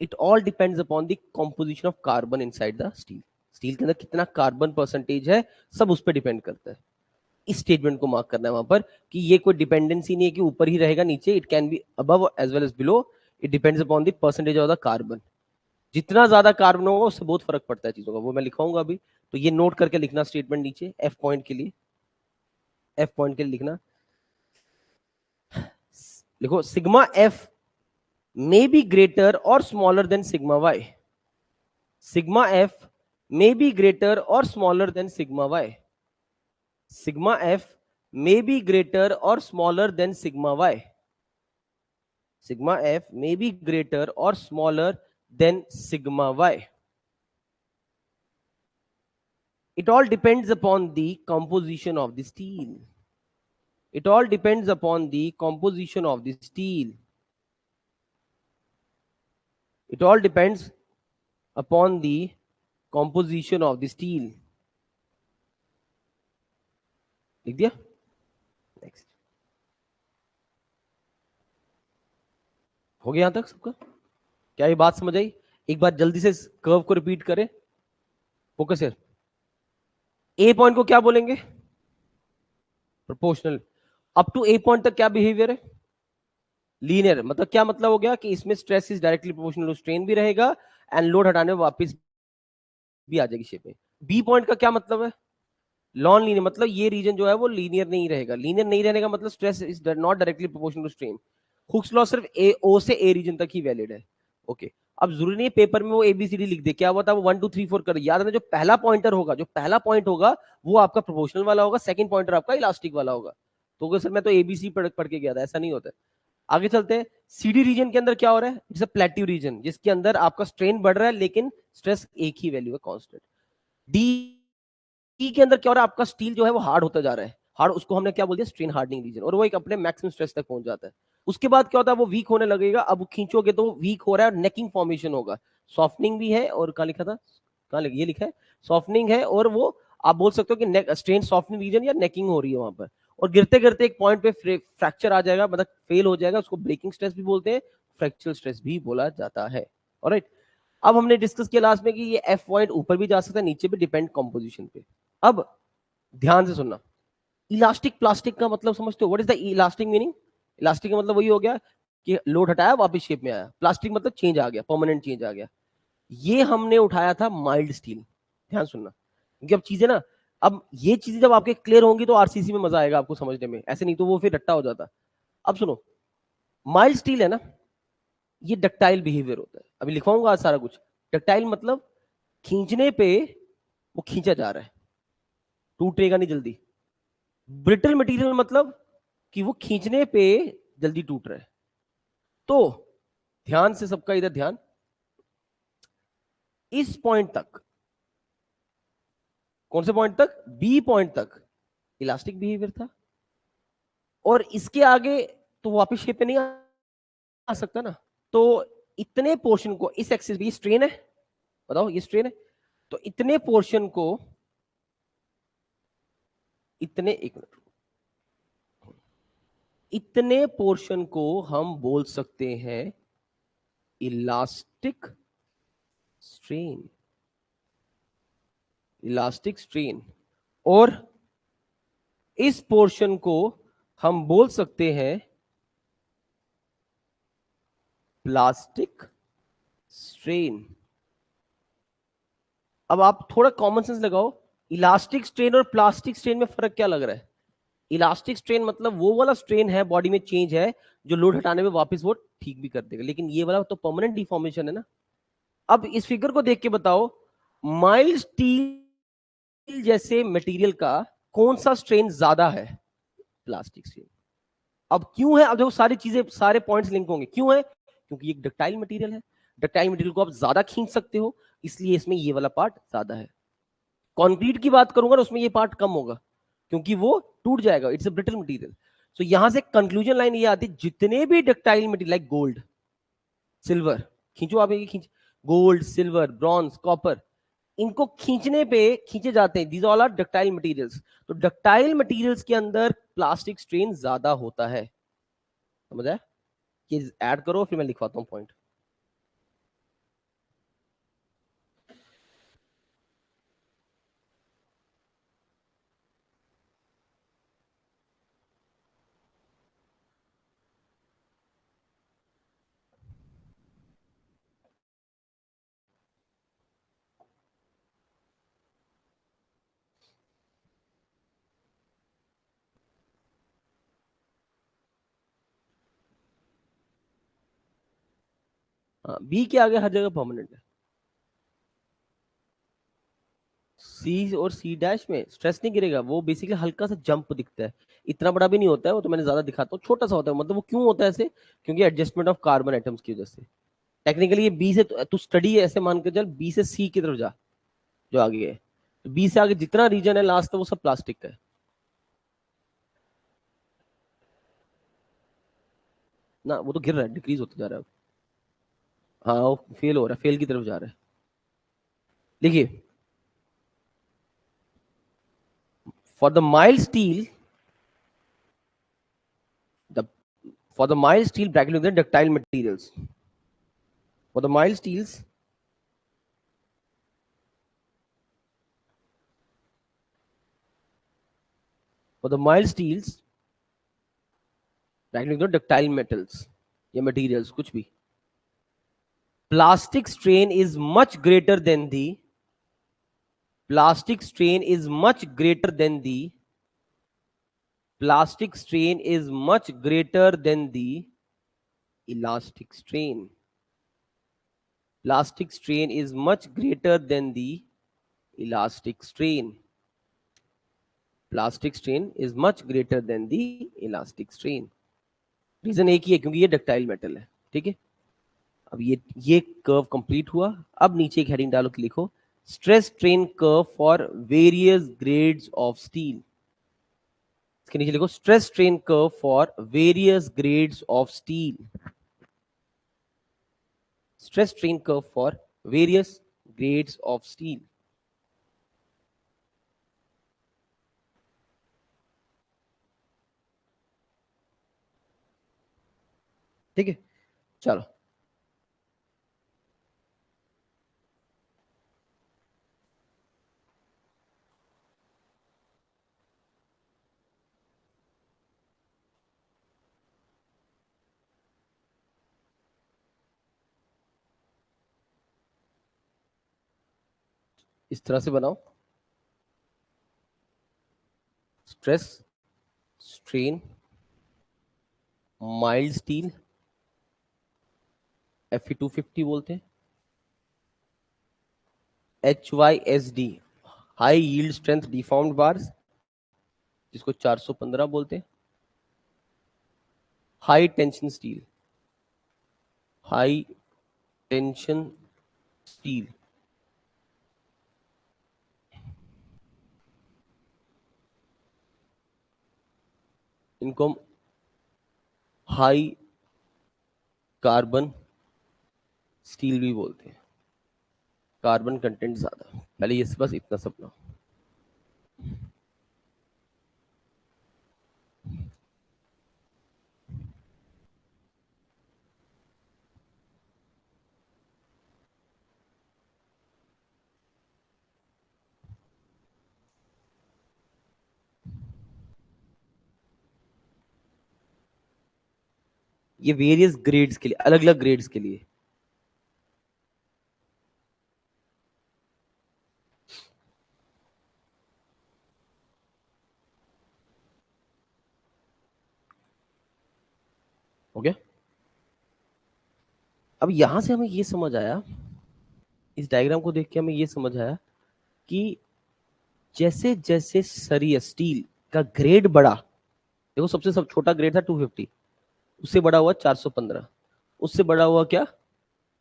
It all depends upon the composition of carbon inside the steel. Steel के अंदर कितना कार्बन परसेंटेज है, सब उस पर डिपेंड करता है. इस स्टेटमेंट को मार्क करना है वहां पर कि ये कोई डिपेंडेंसी नहीं है कि ऊपर ही रहेगा नीचे. It can be above as well as below. It depends upon the percentage of the carbon. जितना ज्यादा कार्बन होगा उससे बहुत फर्क पड़ता है चीजों का, वो मैं लिखाऊंगा अभी. तो ये नोट करके लिखना स्टेटमेंट नीचे, एफ पॉइंट के लिए, एफ पॉइंट के लिए लिखना. लिखो sigma F may be greater or smaller than sigma y. Sigma f may be greater or smaller than sigma y. Sigma f may be greater or smaller than sigma y. Sigma f may be greater or smaller than sigma y. It all depends upon the composition of the steel. It all depends upon the composition of the steel. It all depends upon the composition of the steel. लिख दिया? Next. हो गया यहां तक सबका? क्या ये बात समझ आई? एक बार जल्दी से कर्व को रिपीट करें. फोकस है. ए पॉइंट को क्या बोलेंगे? Proportional. Up to A point तक क्या बिहेवियर है? लीनियर. मतलब क्या मतलब हो गया कि इसमें stress is directly proportional to strain भी रहेगा एंड लोड हटाने में वापस भी आ जाएगी शेप में. बी पॉइंट का क्या मतलब है? Non linear. मतलब ये रीजन जो है वो लीनियर नहीं रहेगा. लीनियर नहीं रहने का मतलब stress is not directly proportional to strain. Hooke's law सिर्फ ए, ओ से ए रीजन तक ही वैलिड है. ओके. अब जरूरी नहीं है पेपर में वो एबीसीडी लिख दे. क्या हुआ था वो 1 2 3 4 कर. याद रखना जो पहला पॉइंटर होगा, जो पहला पॉइंट होगा वो आपका प्रोपोर्शनल वाला होगा, सेकंड पॉइंटर आपका इलास्टिक वाला होगा. तो सर मैं तो एबीसी पढ़ के गया था, ऐसा नहीं होता है. आगे चलते हैं। सीडी रीजन के अंदर क्या हो रहा है? इट्स अ प्लेट्यू रीजन, जिसके अंदर आपका स्ट्रेन बढ़ रहा है लेकिन स्ट्रेस एक ही वैल्यू है, कांस्टेंट। डी के अंदर क्या हो रहा है? आपका स्टील जो है वो हार्ड होता जा रहा है, हार्ड, उसको हमने क्या बोल दिया? स्ट्रेन हार्डनिंग रीजन, और वो एक अपने मैक्सिमम स्ट्रेस तक पहुंच जाता है। उसके बाद क्या होता है? वो वीक होने लगेगा। अब वो खींचोगे तो वीक हो रहा है और नेकिंग फॉर्मेशन होगा। सॉफ्टनिंग भी है, और कहाँ लिखा था, कहाँ ये लिखा है, सॉफ्टनिंग है, और वो आप बोल सकते हो कि स्ट्रेन सॉफ्टनिंग रीजन या नेकिंग हो रही है वहां पर। और गिरते गिरते एक पॉइंट पे फ्रैक्चर आ जाएगा, मतलब फेल हो जाएगा। उसको ब्रेकिंग स्ट्रेस भी बोलते हैं, फ्रैक्चरल स्ट्रेस भी बोला जाता है। ऑलराइट, अब हमने डिस्कस किया लास्ट में कि ये एफ पॉइंट ऊपर भी जा सकता है, नीचे भी, डिपेंड कंपोजिशन पे। अब ध्यान से सुनना, इलास्टिक प्लास्टिक का मतलब समझते हो? What is the elastic meaning? Elastic का मतलब वही हो गया कि लोड हटाया वापस शेप में आया। प्लास्टिक मतलब चेंज आ गया, परमानेंट चेंज आ गया। ये हमने उठाया था माइल्ड स्टील। ध्यान सुनना, क्योंकि अब चीजें ना, अब ये चीजें जब आपके क्लियर होंगी तो आरसीसी में मजा आएगा आपको समझने में, ऐसे नहीं तो वो फिर रट्टा हो जाता। अब सुनो, माइल्ड स्टील है ना, ये डक्टाइल बिहेवियर होता है। अभी लिखवाऊंगा आज सारा कुछ। डक्टाइल मतलब खींचने पे वो खींचा जा रहा है, टूटेगा नहीं जल्दी। ब्रिटल मटेरियल मतलब कि वो खींचने पे जल्दी टूट रहा है। तो ध्यान से, सबका इधर ध्यान, इस पॉइंट तक, कौन से पॉइंट तक? बी पॉइंट तक इलास्टिक बिहेवियर था, और इसके आगे तो वापिस शेप पे नहीं आ सकता ना। तो इतने पोर्शन को, इस एक्सिस भी स्ट्रेन है, बताओ ये स्ट्रेन है, तो इतने पोर्शन को, इतने, एक मिनट, इतने पोर्शन को हम बोल सकते हैं इलास्टिक स्ट्रेन। इलास्टिक स्ट्रेन, और इस पोर्शन को हम बोल सकते हैं प्लास्टिक स्ट्रेन। अब आप थोड़ा कॉमन सेंस लगाओ, इलास्टिक स्ट्रेन और प्लास्टिक स्ट्रेन में फर्क क्या लग रहा है? इलास्टिक स्ट्रेन मतलब वो वाला स्ट्रेन है, बॉडी में चेंज है, जो लोड हटाने में वापस वो ठीक भी कर देगा, लेकिन ये वाला तो परमानेंट डिफॉर्मेशन है ना। अब इस फिगर को देख के बताओ, माइल्ड स्टील जैसे मटेरियल का कौन सा स्ट्रेन ज्यादा है? Plastic strain. अब क्यों है? अब देखो सारी चीजें, सारे पॉइंट्स लिंक होंगे। क्यों है? क्योंकि एक डक्टाइल मटेरियल है, डक्टाइल मटेरियल को आप ज्यादा खींच सकते हो, इसलिए इसमें ये वाला पार्ट ज्यादा है। कंक्रीट की बात करूंगा ना, उसमें ये पार्ट कम होगा, क्योंकि वो टूट जाएगा, इट्स अ ब्रिटल मटेरियल। सो यहां से कंक्लूजन लाइन ये आती है, जितने भी ductile material like gold, silver, खींचो आप, ये खींच, गोल्ड, सिल्वर, ब्रॉन्ज, कॉपर, इनको खींचने पे खींचे जाते हैं, these all are ductile materials. तो डक्टाइल मटेरियल्स के अंदर प्लास्टिक स्ट्रेन ज्यादा होता है। समझ आया? ये ऐड करो, फिर मैं लिखवाता हूं पॉइंट। बी के आगे हर जगह परमानेंट है। सी और सी डैश में स्ट्रेस नहीं गिरेगा, वो बेसिकली हल्का सा जंप दिखता है, इतना बड़ा भी नहीं होता है वो, तो मैंने ज्यादा दिखाता हूँ, छोटा सा होता है। मतलब वो क्यों होता है ऐसे? क्योंकि एडजस्टमेंट ऑफ कार्बन एटम्स की वजह से। टेक्निकली ये बी से, तू स्टडी ऐसे मान के चल, बी से सी की तरफ जा, जो आगे है, तो बी से आगे जितना रीजन है लास्ट तक वो सब प्लास्टिक का है। ना वो तो गिर रहा है, डिक्रीज होता जा रहा है। हाँ वो फेल हो रहा है, फेल की तरफ जा रहा है। देखिए, for the mild steel, the for the mild steel bracket with the ductile materials, for the mild steels, for the mild steels bracket with the ductile metals या materials कुछ भी, plastic strain is much greater than the, plastic strain is much greater than the, plastic strain is much greater than the elastic strain, plastic strain is much greater than the elastic strain, plastic strain is much greater than the elastic strain. Region एक ही है, क्योंकि ये ductile metal है, ठीक है। अब ये कर्व कंप्लीट हुआ। अब नीचे एक हेडिंग डालो कि लिखो stress strain curve for various grades of steel. इसके नीचे लिखो stress strain curve for various grades of steel. Stress strain curve for various grades of steel. ठीक है, चलो। इस तरह से बनाओ, stress strain mild steel, Fe250 बोलते हैं, HYSD high yield strength deformed bars, जिसको 415 बोलते हैं, high tension steel, high tension steel, इनको हम हाई कार्बन स्टील भी बोलते हैं, कार्बन कंटेंट ज्यादा। पहले ये बस इतना सब ना। ये वेरियस ग्रेड्स के लिए, अलग अलग ग्रेड्स के लिए। ओके, अब यहां से हमें ये समझ आया, इस डायग्राम को देख के हमें ये समझ आया कि जैसे जैसे सरिया स्टील का ग्रेड बढ़ा, देखो सबसे सब छोटा ग्रेड था 250, उससे बड़ा हुआ 415, उससे बड़ा हुआ क्या,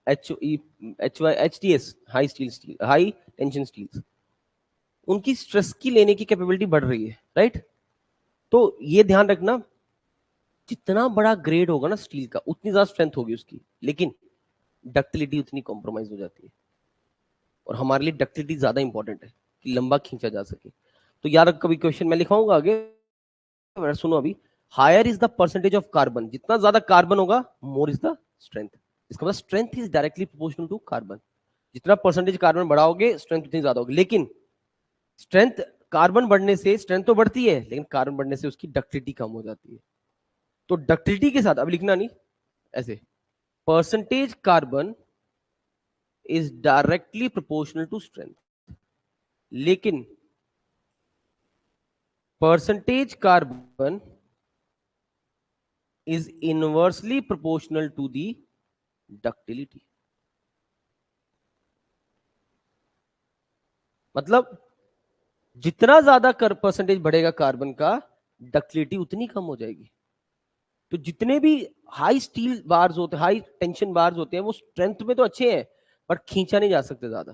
HYHTS high steel steel, high tension steel, उनकी स्ट्रेस की लेने की कैपेबिलिटी बढ़ रही है, राइट। तो ये ध्यान रखना, जितना बड़ा ग्रेड होगा ना स्टील का, उतनी ज्यादा स्ट्रेंथ होगी उसकी, लेकिन डक्टिलिटी उतनी कॉम्प्रोमाइज हो जाती है। और हमारे लिए डक्टिलिटी ज्यादा इंपॉर्टेंट है कि लंबा खींचा जा सके। तो यार कभी क्वेश्चन मैं लिखाऊंगा आगे, सुनो अभी। Higher is the percentage of carbon, जितना ज्यादा कार्बन होगा मोर इज द स्ट्रेंथ। इसका मतलब strength is directly proportional to carbon. जितना परसेंटेज कार्बन बढ़ाओगे स्ट्रेंथ उतनी ज्यादा होगी, लेकिन स्ट्रेंथ, कार्बन बढ़ने से स्ट्रेंथ तो बढ़ती है, लेकिन कार्बन बढ़ने से उसकी डक्टिलिटी कम हो जाती है। तो डक्टिलिटी के साथ अब लिखना नहीं ऐसे, percentage carbon is directly proportional to strength, लेकिन percentage carbon is inversely proportional to the ductility। मतलब जितना ज्यादा कर परसेंटेज बढ़ेगा कार्बन का, डक्टिलिटी उतनी कम हो जाएगी। तो जितने भी हाई स्टील बार्स होते हैं, हाई टेंशन बार्स होते हैं, वो स्ट्रेंथ में तो अच्छे हैं, बट खींचा नहीं जा सकते ज्यादा।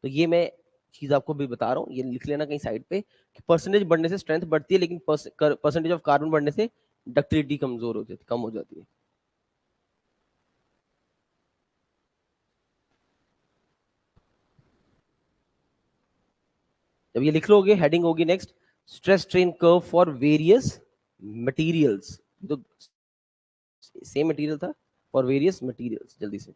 तो ये मैं चीज आपको भी बता रहा हूँ, ये लिख लेना कहीं साइड पे कि परसेंटेज बढ़ने से स्ट्रेंथ बढ़ती है, लेकिन परसेंटेज ऑफ कार्बन बढ़ने से डक्टिलिटी कमजोर हो जाती, कम हो जाती है। जब ये लिख लोगे, हेडिंग होगी next, stress strain curve for various materials. तो सेम मटेरियल था, फॉर वेरियस मटेरियल्स, जल्दी से।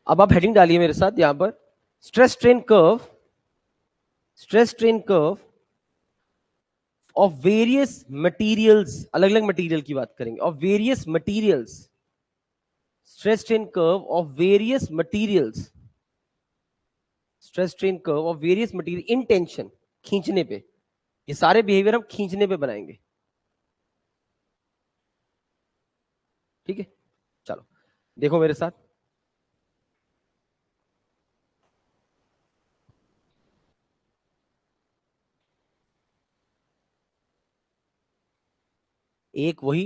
अब आप हेडिंग डालिए मेरे साथ यहां पर, stress strain curve, stress strain curve of various materials, अलग अलग मटेरियल की बात करेंगे, of various materials, stress strain curve of various materials, stress strain curve of various material in tension, खींचने पे, ये सारे बिहेवियर हम खींचने पे बनाएंगे। ठीक है, चलो देखो मेरे साथ, एक वही,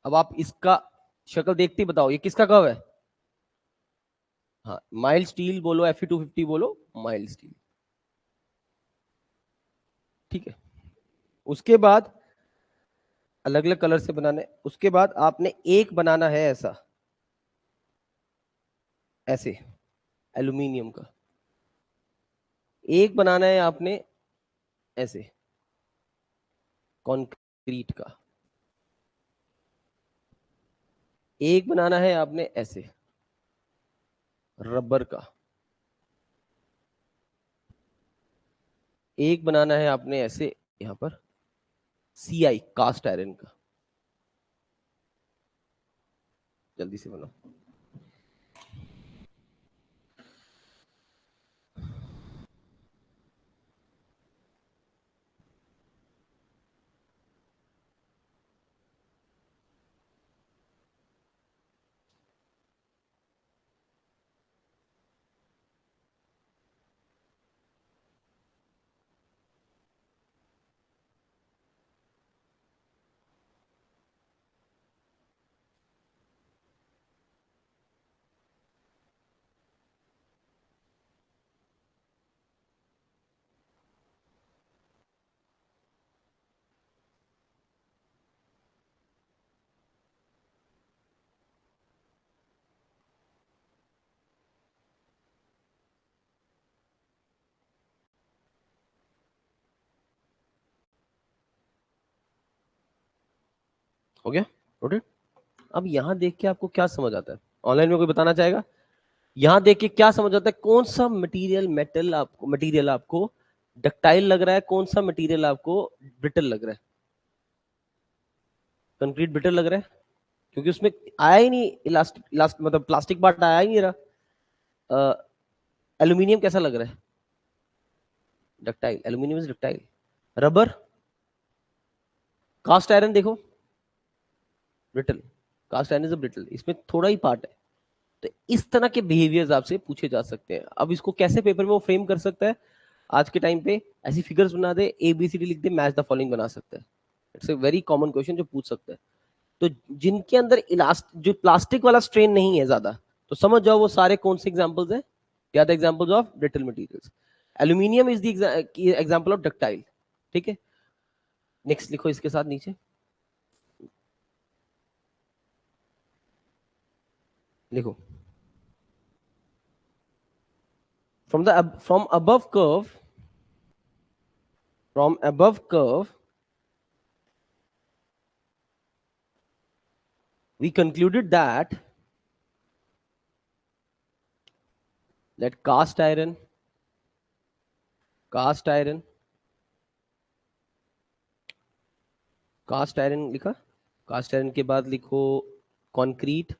अब आप इसका शक्ल देखते ही बताओ ये किसका कर्व है। हाँ, माइल्ड स्टील बोलो, Fe250 बोलो, माइल्ड स्टील। ठीक है, उसके बाद अलग अलग कलर से बनाने, उसके बाद आपने एक बनाना है ऐसा, ऐसे एल्यूमिनियम का, एक बनाना है आपने ऐसे कंक्रीट का, एक बनाना है आपने ऐसे रबर का, एक बनाना है आपने ऐसे यहां पर CI कास्ट आयरन का। जल्दी से बनाओ। हो गया नोटेड। अब यहां देख के आपको क्या समझ आता है, ऑनलाइन में कोई बताना चाहेगा, यहां देख के क्या समझ आता है, कौन सा मटेरियल, मेटल आपको, मटेरियल आपको डक्टाइल लग रहा है, कौन सा मटेरियल आपको ब्रिटल लग रहा है। कंक्रीट ब्रिटल लग रहा है क्योंकि उसमें आया ही नहीं इलास्टिक, मतलब प्लास्टिक पार्ट आया ही नहीं रहा। एल्यूमिनियम कैसा लग रहा है, ductile, aluminium is ductile. Rubber, cast iron देखो, brittle, cast iron is brittle, इसमें थोड़ा ही पार्ट है। तो इस तरह के बिहेवियर्स आपसे पूछे जा सकते हैं। अब इसको कैसे पेपर में वो फ्रेम कर सकता है, आज के टाइम पे ऐसी फिगर्स बना दे, ABCD लिख दे, मैच द फॉलोइंग बना सकता है। It's a very common question जो पूछ सकता है। तो जिनके अंदर इलास्ट, जो प्लास्टिक वाला स्ट्रेन नहीं है ज्यादा, तो समझ जाओ वो सारे कौन से एग्जांपल्स हैं, क्या the examples of brittle materials. Aluminium is the example of ductile. ठीक है, नेक्स्ट लिखो इसके साथ नीचे, लिखो, from above curve, from above curve we concluded that cast iron, cast iron लिखा, कास्ट आयरन के बाद लिखो कंक्रीट,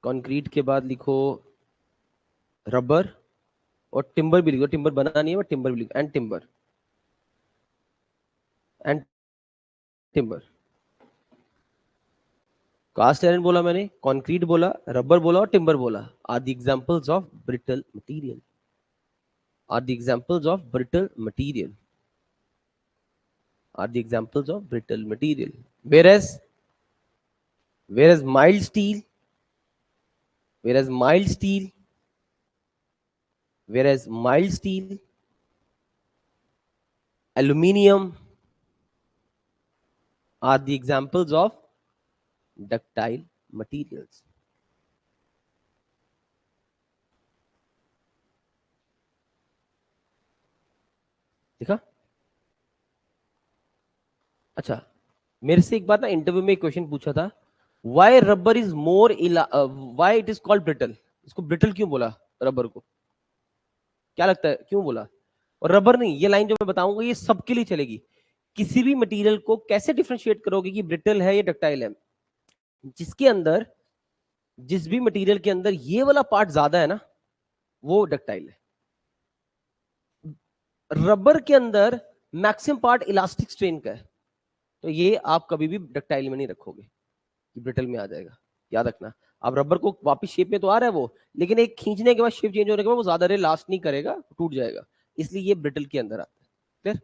कंक्रीट के बाद लिखो रबर, और टिम्बर भी लिखो, टिम्बर बना नहीं है बट टिम्बर भी लिखो, and timber, and timber. Cast iron बोला मैंने, कंक्रीट बोला, रबर बोला और टिम्बर बोला, are the examples of brittle material, are the examples of brittle material, are the examples of brittle material. whereas whereas mild steel, whereas mild steel, whereas mild steel, aluminium are the examples of ductile materials. देखा। अच्छा, मेरे से एक बार ना interview में एक question पूछा था, why rubber is more, why it is called brittle, इसको ब्रिटल क्यों बोला रबर को, क्या लगता है क्यों बोला? और रबर नहीं, ये लाइन जो मैं बताऊंगा ये सबके लिए चलेगी। किसी भी मटेरियल को कैसे डिफरेंशिएट करोगे कि ब्रिटल है या डक्टाइल है? जिसके अंदर, जिस भी मटेरियल के अंदर ये वाला पार्ट ज्यादा है ना, वो डक्टाइल है। रबर के अंदर मैक्सिमम पार्ट इलास्टिक स्ट्रेन का है, तो ये आप कभी भी डक्टाइल में नहीं रखोगे, कि ब्रिटल में आ जाएगा। याद रखना, आप रबर को वापस शेप में तो आ रहा है वो, लेकिन एक खींचने के बाद शेप चेंज होने के बाद वो ज्यादा देर लास्ट नहीं करेगा, टूट जाएगा, इसलिए ये ब्रिटल के अंदर आता है। क्लियर?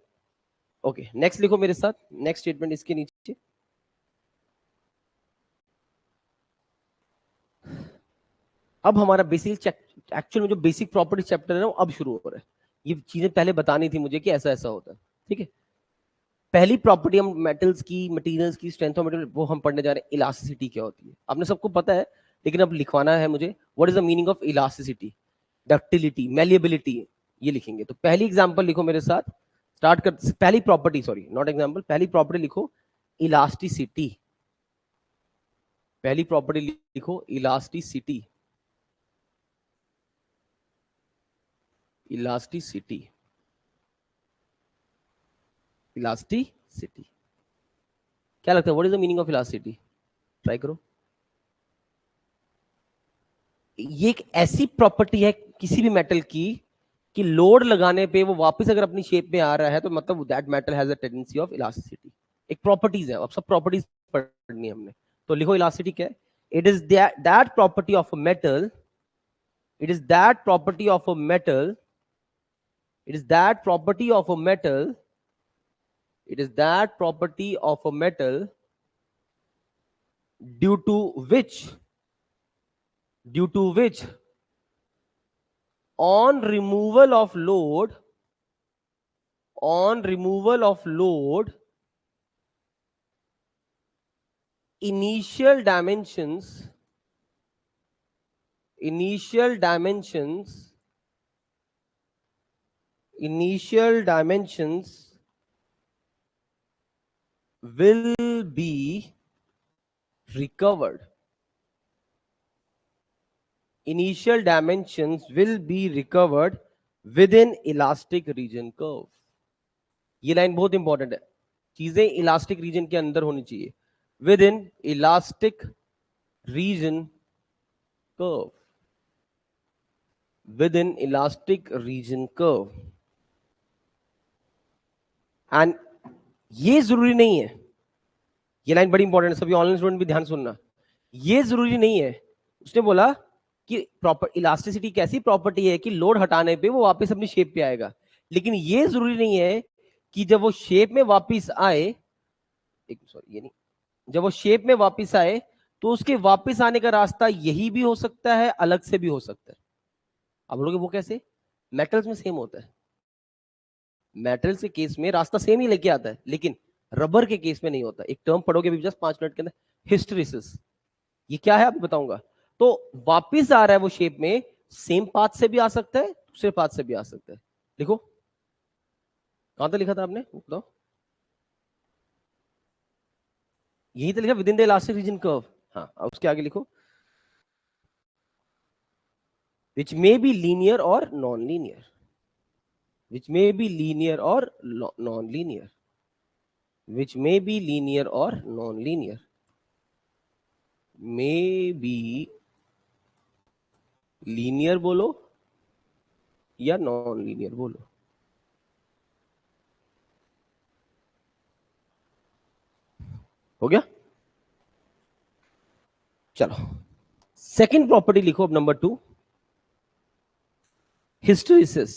ओके, नेक्स्ट लिखो मेरे साथ, नेक्स्ट स्टेटमेंट इसके नीचे। अब हमारा बेसिक, एक्चुअल में जो बेसिक प्रॉपर्टी चैप्टर है ना, वो अब शुरू हो रहा है। ये चीजें पहले बतानी थी मुझे कि ऐसा ऐसा होता है, ठीक है। पहली प्रॉपर्टी हम मेटल्स की, मटेरियल्स की, स्ट्रेंथ ऑफ मटेरियल, वो हम पढ़ने जा रहे हैं, इलास्टिसिटी क्या होती है। आपने सबको पता है, लेकिन अब लिखवाना है मुझे, what is the meaning of elasticity, ductility, malleability, ये लिखेंगे। तो पहली एग्जांपल लिखो मेरे साथ, स्टार्ट कर, पहली प्रॉपर्टी, सॉरी नॉट एग्जांपल, पहली प्रॉपर्टी लिखो, इलास्टिसिटी। पहली प्रॉपर्टी लिखो, इलास्टिसिटी, इलास्टिसिटी, इलास्टिसिटी। क्या लगता है, what is the meaning of elasticity? Try करो। ये एक ऐसी प्रॉपर्टी है किसी भी मेटल की कि लोड लगाने पे वो वापस अगर अपनी शेप में आ रहा है, तो मतलब that metal has a tendency of elasticity. एक प्रॉपर्टीज है, अब सब प्रॉपर्टीज पढ़नी है हमने। तो लिखो इलास्टिसिटी क्या है। It is that property of a metal, it is that property of a metal, it is that property of a metal, it is that property of a metal due to which, due to which on removal of load, on removal of load, initial dimensions, initial dimensions, initial dimensions will be recovered, initial dimensions will be recovered within elastic region curve। ये line बहुत important है, चीजें elastic region के अंदर होनी चाहिए, within elastic region curve, within elastic region curve. And ये जरूरी नहीं है, ये लाइन बड़ी इंपॉर्टेंट है, सभी ऑनलाइन स्टूडेंट भी ध्यान सुनना, ये जरूरी नहीं है। उसने बोला कि प्रॉपर इलास्टिसिटी कैसी प्रॉपर्टी है कि लोड हटाने पे वो वापस अपनी शेप पे आएगा, लेकिन ये जरूरी नहीं है कि जब वो शेप में वापस आए, एक सॉरी ये नहीं, जब वो शेप में वापस आए तो उसके वापस आने का रास्ता यही भी हो सकता है, अलग से भी हो सकता है। अब बोलोगे वो कैसे? मेटल्स में सेम होता है, मेटल्स के केस में रास्ता सेम ही लेके आता है, लेकिन रबर के केस में नहीं होता। एक टर्म पढ़ोगे अभी जस्ट 5 मिनट के अंदर, हिस्टेरिसिस। ये क्या है आप बताऊंगा। तो वापिस आ रहा है वो शेप में, सेम पाथ से भी आ सकता है, दूसरे पाथ से भी आ सकता है। लिखो, कहां तक लिखा था आपने बताओ? यही तो लिखा, within the elastic region curve. हाँ, उसके आगे लिखो, which may be linear or non-linear, which may be linear or non-linear, which may be linear or non-linear, may be linear बोलो या non-linear बोलो। हो गया? चलो, सेकंड प्रॉपर्टी लिखो अब, number 2, hysteresis,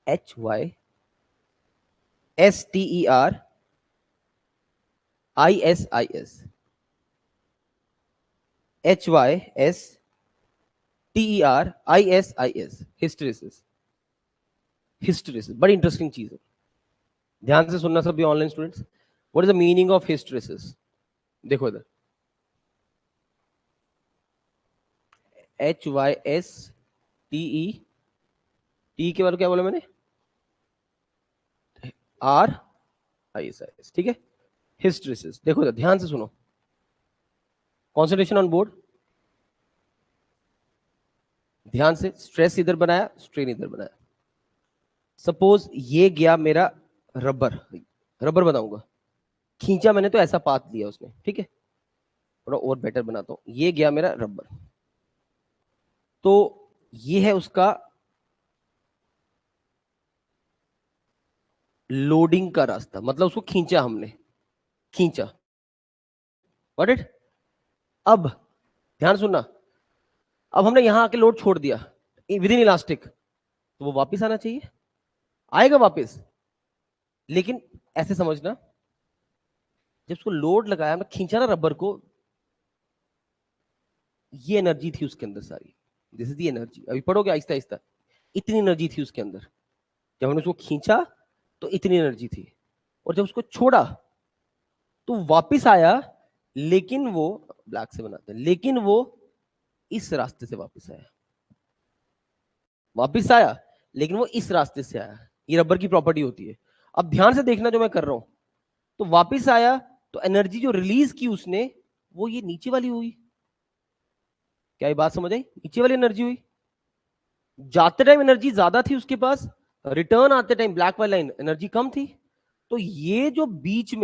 HYSTERISIS, HYSTERISIS, hysteresis. Hysteresis बड़ी इंटरेस्टिंग चीज है, ध्यान से सुनना सभी online students. What is the meaning of hysteresis? देखो इधर, HYSTE, टी के बारे क्या बोला मैंने? RISIS, ठीक है। हिस्टेरिसिस देखो इधर, ध्यान से सुनो। कॉन्सेंट्रेशन ऑन बोर्ड, ध्यान से, स्ट्रेस इधर बनाया, स्ट्रेन इधर बनाया। सपोज ये गया मेरा रबर, रबर बनाऊंगा, खींचा मैंने तो ऐसा पाथ लिया उसने, ठीक है, थोड़ा और बेटर बनाता हूं, ये गया मेरा रबर, तो ये है उसका लोडिंग का रास्ता, मतलब उसको खींचा हमने, खींचा, गॉट इट। अब ध्यान सुनना, अब हमने यहां आके लोड छोड़ दिया विद इन इलास्टिक, तो वो वापस आना चाहिए, आएगा वापस, लेकिन ऐसे समझना, जब उसको लोड लगाया, हमने खींचा ना रबर को, ये एनर्जी थी उसके अंदर सारी, दिस इज द एनर्जी, अभी पढ़ोगे आहिस्ता आहिस्ता, इतनी एनर्जी थी उसके अंदर, जब हमने उसको खींचा तो इतनी एनर्जी थी, और जब उसको छोड़ा तो वापस आया, लेकिन वो, ब्लैक से बनाते हैं, लेकिन वो इस रास्ते से वापस आया, वापस आया, लेकिन वो इस रास्ते से आया, ये रबर की प्रॉपर्टी होती है। अब ध्यान से देखना जो मैं कर रहा हूं, तो वापस आया तो एनर्जी जो रिलीज की उसने, वो ये नीचे वाली हुई, क्या ये बात समझ आई, नीचे वाली एनर्जी हुई, जाते टाइम एनर्जी ज्यादा थी उसके पास, रिटर्न आते टाइम ब्लैक वाली लाइन एनर्जी कम थी, तो ये जो बीच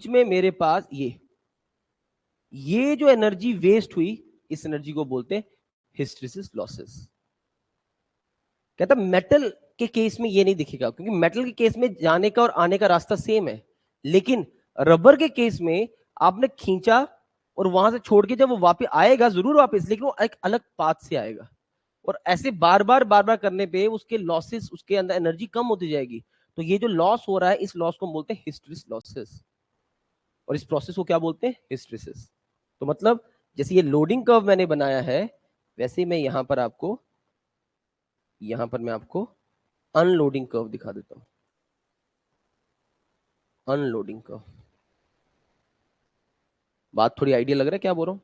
में मेरे पास ये जो एनर्जी वेस्ट हुई, इस एनर्जी को बोलते हैं हिस्टेरिसिस लॉसेस। कहता मेटल के केस में ये नहीं दिखेगा, क्योंकि मेटल के केस में जाने का और आने का रास्ता सेम है, लेकिन रबर के केस में आपने खींचा और वहां से छोड़ के जब वो वापस आएगा, जरूर वापस, लेकिन वो एक अलग पाथ से आएगा, और ऐसे बार बार करने पे उसके लॉसेस, उसके अंदर एनर्जी कम होती जाएगी, तो ये जो लॉस हो रहा है, इस लॉस को बोलते हैं हिस्टेरिस लॉसेस, और इस प्रोसेस को क्या बोलते हैं, हिस्टेरिसिस। तो मतलब जैसे ये लोडिंग कर्व मैंने बनाया है, वैसे मैं यहां पर मैं आपको अनलोडिंग कर्व दिखा देता हूं, अनलोडिंग कर्व। बात थोड़ी आइडिया लग रहा है क्या बोल रहा हूं,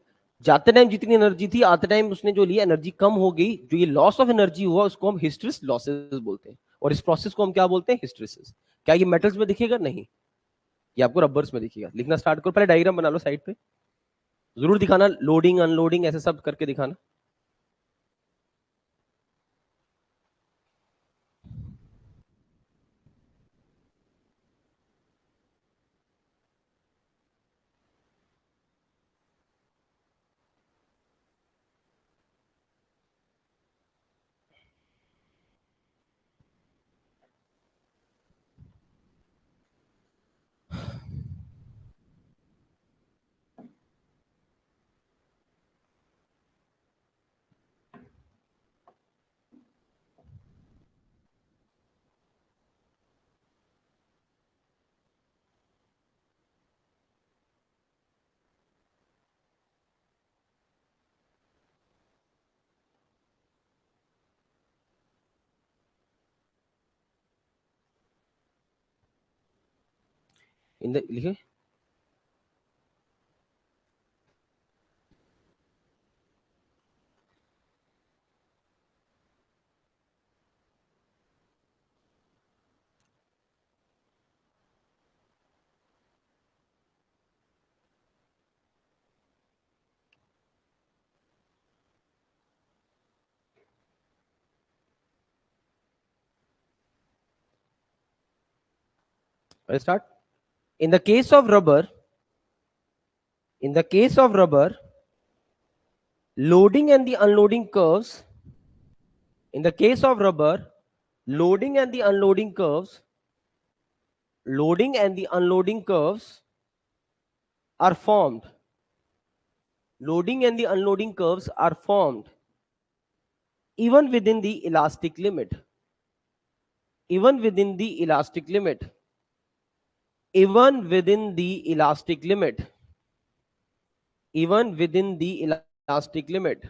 जाते टाइम जितनी एनर्जी थी, आते टाइम उसने जो लिया एनर्जी कम हो गई, जो ये लॉस ऑफ एनर्जी हुआ उसको हम हिस्टेरिस लॉसेस बोलते हैं, और इस प्रोसेस को हम क्या बोलते हैं, हिस्टेरिसिस। क्या ये मेटल्स में दिखेगा, नहीं, ये आपको रबर्स में दिखेगा। लिखना स्टार्ट करो, पहले डायग्राम बना लो साइड पे, जरूर दिखाना, लोडिंग अनलोडिंग ऐसे सब करके दिखाना। इन द लिखे, start. In the case of rubber, in the case of rubber, loading and the unloading curves, in the case of rubber, loading and the unloading curves, loading and the unloading curves are formed. Loading and the unloading curves are formed even within the elastic limit. Even within the elastic limit. Even within the elastic limit. Even within the elastic limit.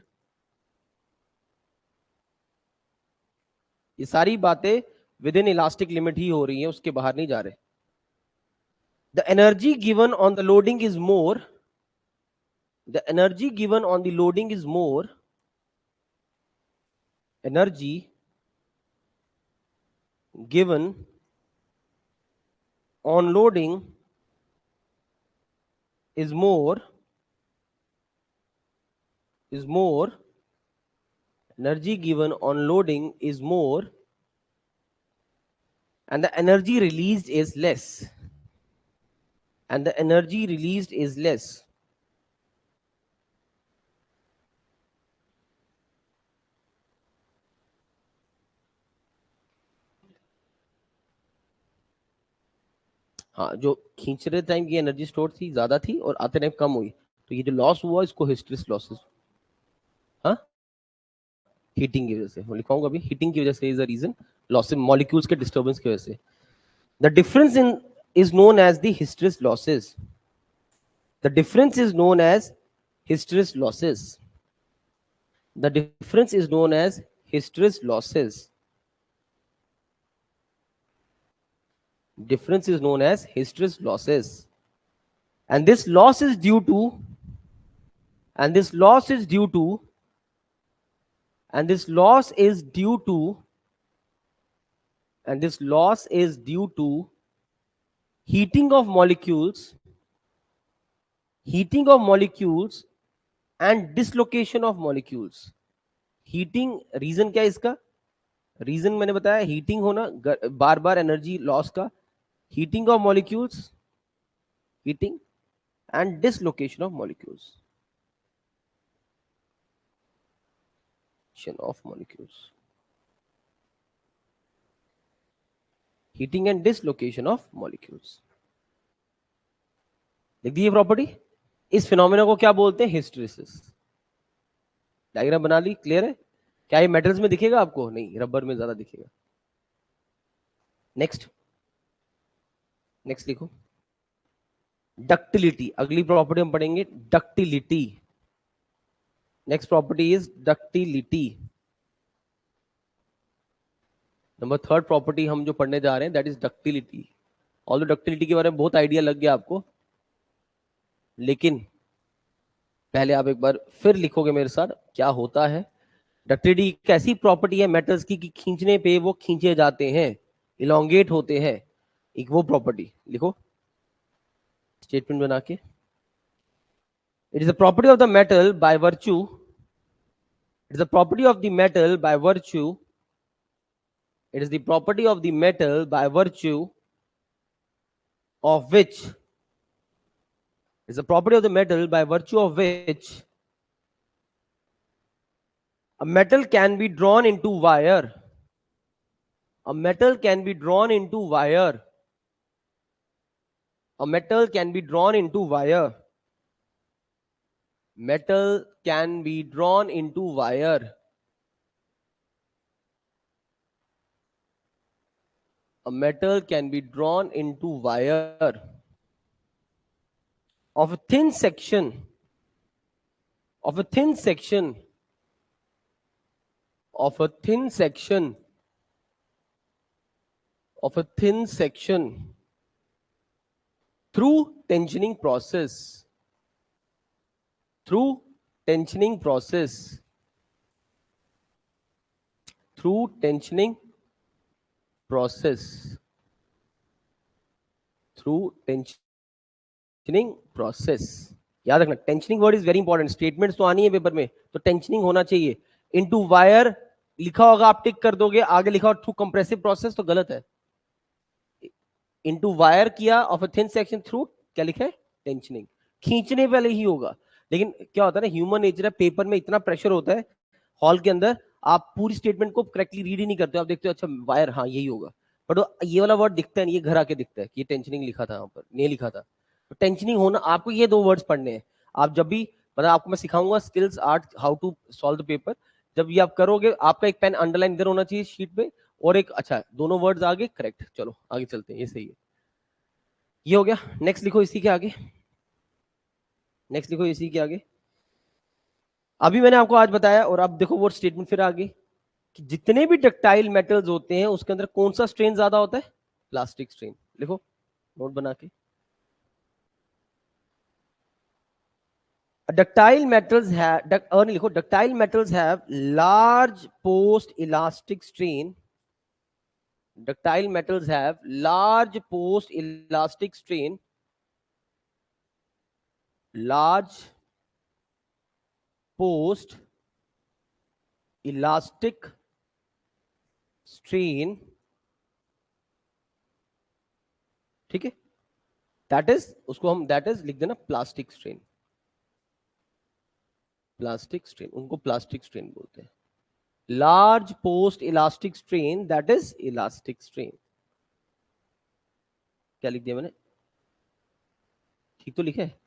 ये सारी बातें with in elastic limit ही हो रही हैं, उसके बाहर नहीं जा रहे। The energy given on the loading is more. The energy given on the loading is more. Energy given on loading is more energy given on loading is more, and the energy released is less. And the energy released is less. हाँ, जो खींचने time की energy store थी ज्यादा थी और आते time कम हुई, तो ये जो लॉस हुआ इसको हिस्टेरिस लॉसेस, हाँ, हीटिंग की वजह से लिखाऊंगा अभी, हीटिंग की वजह से is the reason, loss molecules के डिस्टर्बेंस की वजह से। The difference in is known as the hysteresis losses. The difference is known as hysteresis losses. The difference is known as hysteresis losses. Difference is known as hysteresis losses, and this loss is due to and this loss is due to and this loss is due to and this loss is due to heating of molecules and dislocation of molecules. Heating reason क्या है इसका? Reason मैंने बताया heating होना, बार बार energy loss का, heating of molecules, heating and dislocation of molecules, of molecules, heating and dislocation of molecules. लिख दी ये property. इस फिनोमेना को क्या बोलते हैं? हिस्टेरिसिस। डायग्राम बना ली, क्लियर है? क्या ये मेटल्स में दिखेगा आपको? नहीं, रबर में ज्यादा दिखेगा। नेक्स्ट लिखो डक्टिलिटी। अगली प्रॉपर्टी हम पढ़ेंगे ductility. Next property is ductility. Number third property हम जो पढ़ने जा रहे हैं that is ductility. All ductility के बारे में बहुत आइडिया लग गया आपको, लेकिन पहले आप एक बार फिर लिखोगे मेरे साथ क्या होता है। डक्टिलिटी एक ऐसी प्रॉपर्टी है मेटल्स की कि खींचने पे वो खींचे जाते हैं, इलोंगेट होते हैं। एक वो प्रॉपर्टी लिखो स्टेटमेंट बना के। It is the property of the metal by virtue it is the property of the metal by virtue it is the property of the metal by virtue of which is the property of the metal by virtue of which a metal can be drawn into wire. A metal can be drawn into wire. A metal can be drawn into wire. Metal can be drawn into wire. A metal can be drawn into wire of a thin section of a thin section of a thin section of a thin section through tensioning process. Through tensioning process. Through tensioning process. Through tensioning process. याद रखना tensioning word is very important. Statements तो आनी है paper में, तो tensioning होना चाहिए। Into wire लिखा होगा, आप टिक कर दोगे। आगे लिखा हो थ्रू कंप्रेसिव प्रोसेस तो गलत है। इनटू वायर किया of a thin section through, क्या लिखा है? टेंशनिंग। खींचने वाले ही होगा, लेकिन क्या होता है ना, ह्यूमन नेचर है, पेपर में इतना प्रेशर होता है हॉल के अंदर, आप पूरी स्टेटमेंट को करेक्टली रीड ही नहीं करते। आप देखते हो अच्छा वायर, हाँ यही होगा, बट ये वाला वर्ड दिखता है नहीं, ये घर आके दिखता है कि ये टेंशनिंग लिखा था, यहाँ पर नहीं लिखा था। तो टेंशनिंग होना, आपको ये दो वर्ड्स पढ़ने हैं। आप जब भी, मतलब आपको मैं सिखाऊंगा skills art how to solve the paper, जब ये आप करोगे आपका एक पेन अंडरलाइन इधर होना चाहिए शीट पे, और एक, अच्छा दोनों वर्ड्स आगे करेक्ट। चलो आगे चलते हैं, ये सही है, ये हो गया। नेक्स्ट लिखो इसी के आगे, नेक्स्ट लिखो इसी के आगे। अभी मैंने आपको आज बताया, और अब देखो वो स्टेटमेंट फिर आगे, कि जितने भी डक्टाइल मेटल्स होते हैं उसके अंदर कौन सा स्ट्रेन ज्यादा होता है? Plastic strain. लिखो नोट बना के। Ductile metals have लिखो ductile metals have large post elastic strain. Ductile metals have large post elastic strain large post elastic strain, ठीक है, दैट इज, उसको हम दैट इज लिख देना प्लास्टिक स्ट्रेन, प्लास्टिक स्ट्रेन, उनको प्लास्टिक स्ट्रेन बोलते हैं। Large post elastic strain that is elastic strain. क्या लिख दिया मैंने, ठीक तो लिखा है।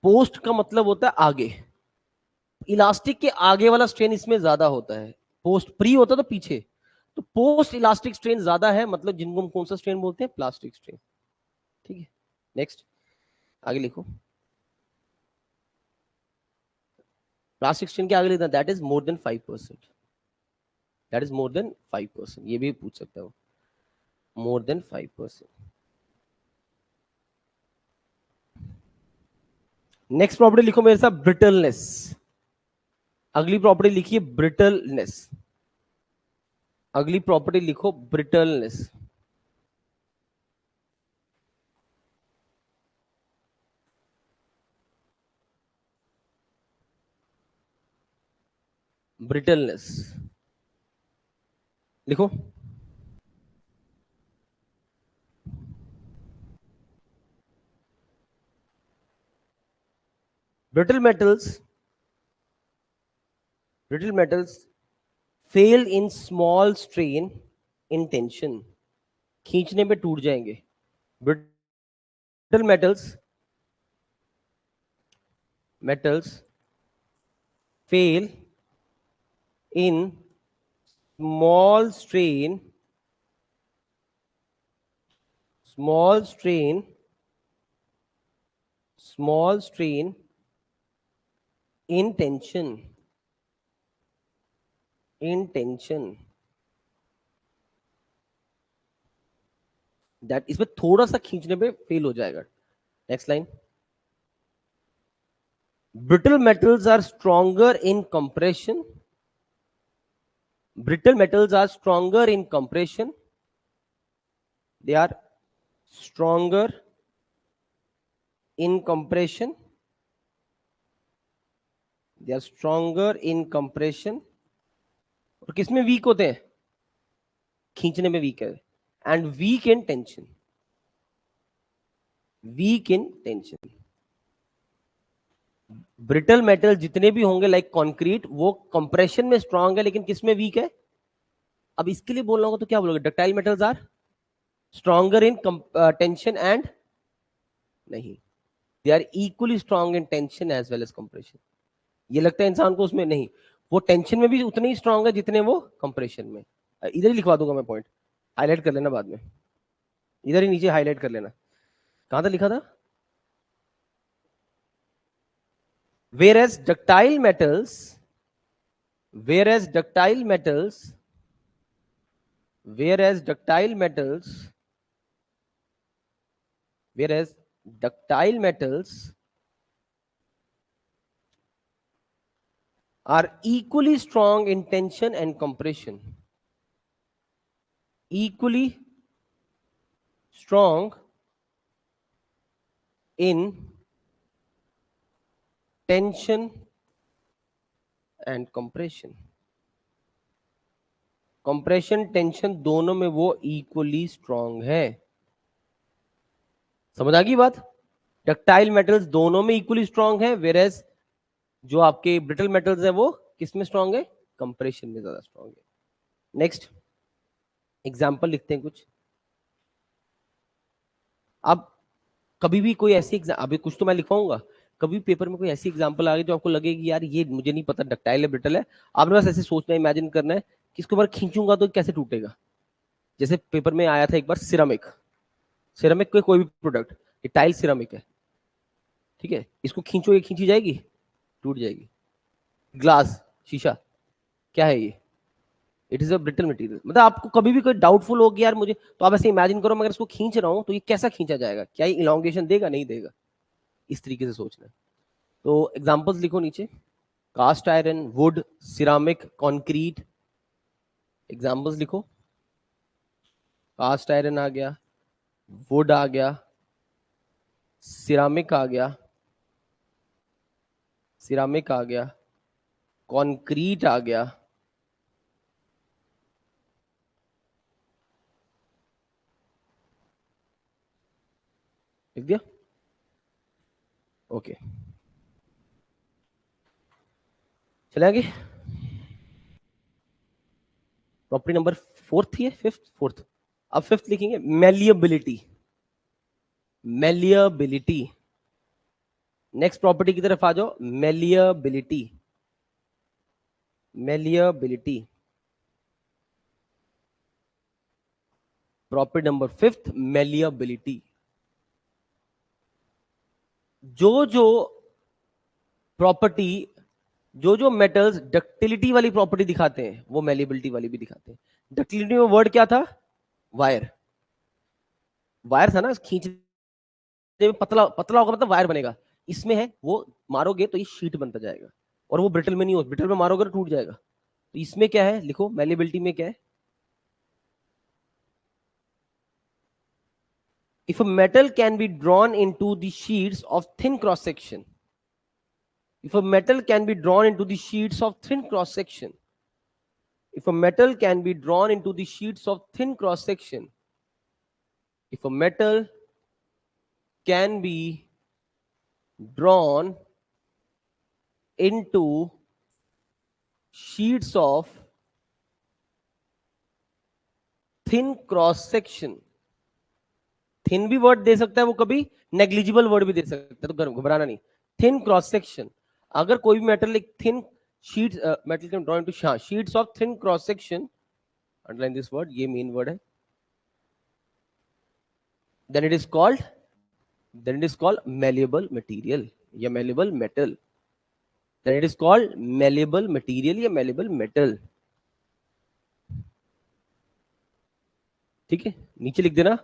पोस्ट का मतलब होता है आगे, इलास्टिक के आगे वाला स्ट्रेन इसमें ज्यादा होता है, पोस्ट प्री होता तो पीछे, तो पोस्ट इलास्टिक स्ट्रेन ज्यादा है, मतलब जिनको हम कौन सा स्ट्रेन बोलते हैं, प्लास्टिक स्ट्रेन, ठीक है। नेक्स्ट आगे लिखो, प्लास्टिक स्ट्रेन के आगे लिखना that is more than 5%, that is more than 5%, ये भी पूछ सकता हो, मोर देन 5%। नेक्स्ट प्रॉपर्टी लिखो मेरे साथ, ब्रिटलनेस। अगली प्रॉपर्टी लिखिए ब्रिटलनेस, अगली प्रॉपर्टी लिखो ब्रिटलनेस। ब्रिटलनेस लिखो, brittle metals, brittle metals fail in small strain in tension, खींचने पे टूट जाएंगे। brittle metals fail in small strain, small strain, small strain in tension, in tension, that इसमें थोड़ा सा खींचने पे फेल हो जाएगा। Next line, brittle metals are stronger in compression, brittle metals are stronger in compression, they are stronger in compression, they are stronger in compression, और किसमें week होते हैं, खींचने में वीक है, and weak in tension, weak in tension. Brittle metal जितने भी होंगे लाइक कंक्रीट, वो कंप्रेशन में स्ट्रांग है लेकिन किसमें वीक है। अब इसके लिए बोलना होगा तो क्या बोलोगे, ductile metals are stronger in tension and, नहीं, they are equally strong in tension as well as compression. ये लगता है इंसान को उसमें, नहीं, वो टेंशन में भी उतने ही स्ट्रांग है जितने वो कंप्रेशन में। इधर ही लिखवा दूंगा मैं पॉइंट, हाईलाइट कर लेना बाद में, इधर ही नीचे हाईलाइट कर लेना, कहां था लिखा था, whereas ductile metals, whereas ductile metals, whereas ductile metals, whereas ductile metals are equally strong in tension and compression, equally strong in tension and compression, compression tension दोनों में वो इक्वली स्ट्रांग है। समझ आ गई बात, डक्टाइल मेटल्स दोनों में equally strong है, वेरेज जो आपके ब्रिटल मेटल्स है वो किस में स्ट्रांग है, कंप्रेशन में ज्यादा स्ट्रांग है। नेक्स्ट एग्जांपल लिखते हैं कुछ। अब कभी भी कोई ऐसी अभी कुछ तो मैं लिखवाऊंगा, कभी पेपर में कोई ऐसी एग्जांपल आ गई जो आपको लगेगी यार ये मुझे नहीं पता डक्टाइल है ब्रिटल है, आपने बस ऐसे सोचना है, इमेजिन करना है कि इसको बार खींचूंगा तो कैसे टूटेगा। जैसे पेपर में आया था एक बार सिरामिक, सिरामिक कोई भी प्रोडक्ट, ये टाइल सिरामिक है, ठीक है, इसको खींचोगे खींची जाएगी, टूट जाएगी। ग्लास, शीशा, क्या है ये, it is a brittle material. मतलब आपको कभी भी कोई डाउटफुल हो गया यार मुझे, तो आप ऐसे इमेजिन करो मैं अगर इसको खींच रहा हूं तो ये कैसा खींचा जाएगा, क्या ये इलांगेशन देगा, नहीं देगा, इस तरीके से सोचना है। तो एग्जांपल्स लिखो नीचे, cast iron, wood, ceramic, concrete, examples लिखो। कास्ट आयरन आ गया, वुड आ गया, सिरामिक आ गया, सिरामिक आ गया, कंक्रीट आ गया, लिख दिया, ओके। चले आगे, प्रॉपर्टी नंबर फोर्थ ही है, फिफ्थ, फोर्थ, अब फिफ्थ लिखेंगे, मेलिएबिलिटी। मेलिएबिलिटी, नेक्स्ट प्रॉपर्टी की तरफ आ जाओ, malleability. Malleability, property number fifth, malleability. जो जो प्रॉपर्टी, जो जो मेटल्स डक्टिलिटी वाली प्रॉपर्टी दिखाते हैं वो मेलिएबिलिटी वाली भी दिखाते हैं। डक्टिलिटी में वर्ड क्या था? वायर। वायर था ना, खींचने में पतला पतला होगा मतलब वायर बनेगा। इसमें है वो मारोगे तो ये शीट बनता जाएगा, और वो ब्रिटल में नहीं हो, ब्रिटल में मारोगे तो टूट जाएगा। तो इसमें क्या है, लिखो मेलिएबिलिटी में क्या है। If a metal can be drawn into the sheets of thin cross section, if a metal can be drawn into the sheets of thin cross section, if a metal can be drawn into the sheets of thin cross section, if a metal can be drawn into sheets of thin cross section, thin भी word दे सकता है वो, कभी negligible word भी दे सकता है, तो घबराना नहीं। थिन क्रॉस सेक्शन, अगर कोई भी मेटल एक thin sheet, metal can draw into sheets of thin cross section, underline this word, ये मेन वर्ड है, then it is called, then it is called malleable material या malleable metal, then it is called malleable material या malleable metal। ठीक है, नीचे लिख देना,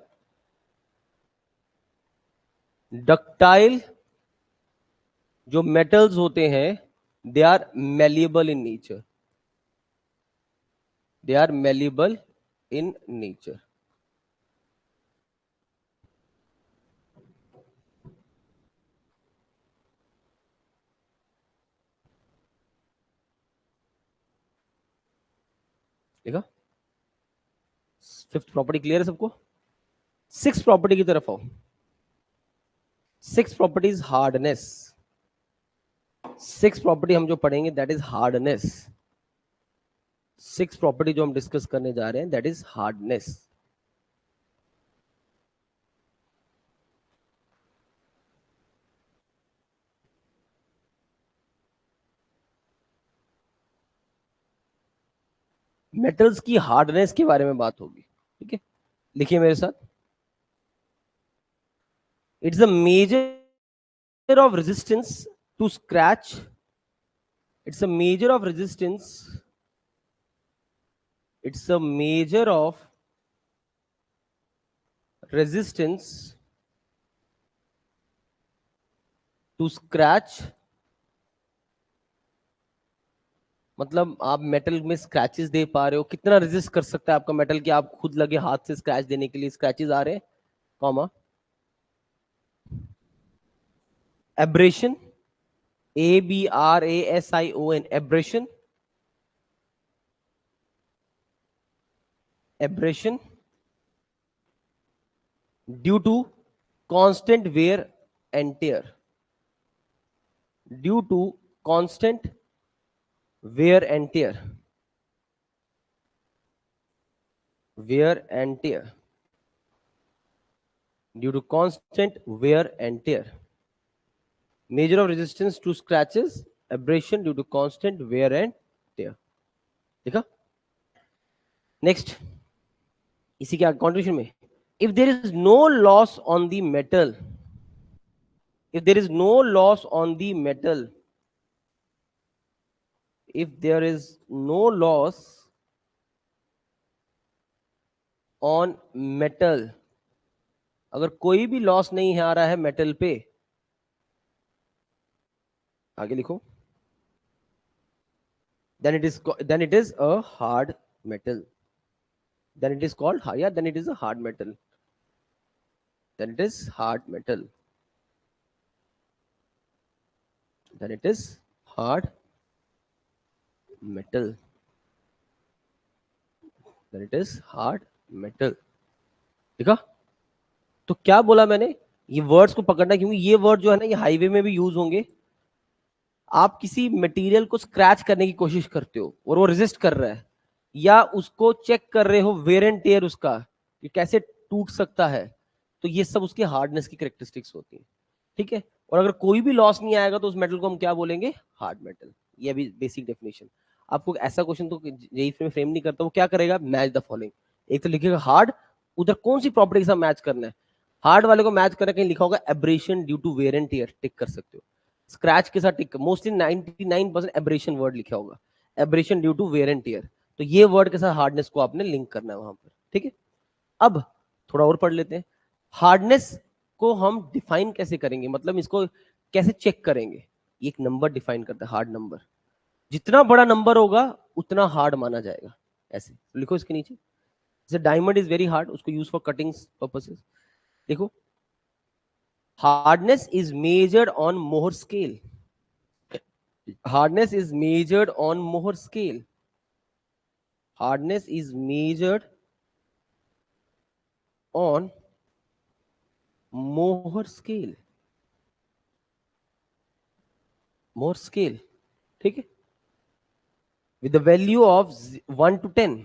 ductile जो मेटल्स होते हैं, they are malleable in nature, they are malleable in nature। देखा, फिफ्थ प्रॉपर्टी क्लियर है सबको? सिक्स प्रॉपर्टी की तरफ आओ। Six property is hardness. Six property हम जो पढ़ेंगे that is hardness. Six property जो हम डिस्कस करने जा रहे हैं दैट इज हार्डनेस। मेटल्स की हार्डनेस के बारे में बात होगी, ठीक है, लिखिए मेरे साथ, it's a measure of resistance to scratch, it's a measure of resistance, it's a measure of resistance to scratch, मतलब आप मेटल में स्क्रैचेस दे पा रहे हो, कितना रेजिस्ट कर सकता है आपका मेटल कि आप खुद लगे हाथ से स्क्रैच देने के लिए स्क्रैचेस आ रहे हैं, comma, abrasion, ABRASION, abrasion, abrasion due to constant wear and tear, due to constant wear and tear, wear and tear, due to constant wear and tear, measure of resistance to scratches, abrasion due to constant wear and tear। देखा, next, इसी के contribution में, if there is no loss on the metal, if there is no loss on the metal, if there is no loss on metal, अगर कोई भी loss नहीं आ रहा है मेटल पे, आगे लिखो, then it is a hard metal, then it is called, yeah, then it is a hard metal, then it is hard metal, then it is hard metal, then it is hard metal. देखा? तो क्या बोला मैंने, ये words को पकड़ना, क्योंकि ये वर्ड जो है ना ये हाईवे में भी यूज होंगे। आप किसी मटेरियल को स्क्रैच करने की कोशिश करते हो और वो रेजिस्ट कर रहा है, या उसको चेक कर रहे हो वेयर एंड टेयर उसका, ये कैसे टूट सकता है, तो ये सब उसके हार्डनेस की कैरेक्टरिस्टिक्स होती है, ठीक है। और अगर कोई भी लॉस नहीं आएगा तो उस मेटल को हम क्या बोलेंगे, हार्ड मेटल। ये अभी बेसिक डेफिनेशन। आपको ऐसा क्वेश्चन तो जेई में फ्रेम नहीं करता, वो क्या करेगा, मैच द फॉलोइंग, एक तो लिखेगा हार्ड, उधर कौन सी प्रॉपर्टी के साथ मैच करना है, हार्ड वाले को मैच करना, कहीं लिखा होगा abrasion due to wear and tear, tick कर सकते हो। स्क्रैच के साथ टिक, मोस्टली 99% एब्रेशन वर्ड लिखा होगा, abrasion due to wear and tear, तो ये वर्ड के साथ हार्डनेस को आपने लिंक करना है वहां पर, ठीक है। अब थोड़ा और पढ़ लेते हैं, हार्डनेस को हम डिफाइन कैसे करेंगे, मतलब इसको कैसे चेक करेंगे। एक नंबर डिफाइन करता है, हार्ड नंबर, जितना बड़ा नंबर होगा उतना हार्ड माना जाएगा। ऐसे तो लिखो इसके नीचे, जैसे डायमंड इज वेरी हार्ड, उसको यूज फॉर कटिंग पर्पसेस। देखो, हार्डनेस इज मेजर्ड ऑन मोहर scale, hardness is measured on Mohr scale, hardness is measured on Mohr scale, Mohr scale, ठीक है, with the value of 1 to 10,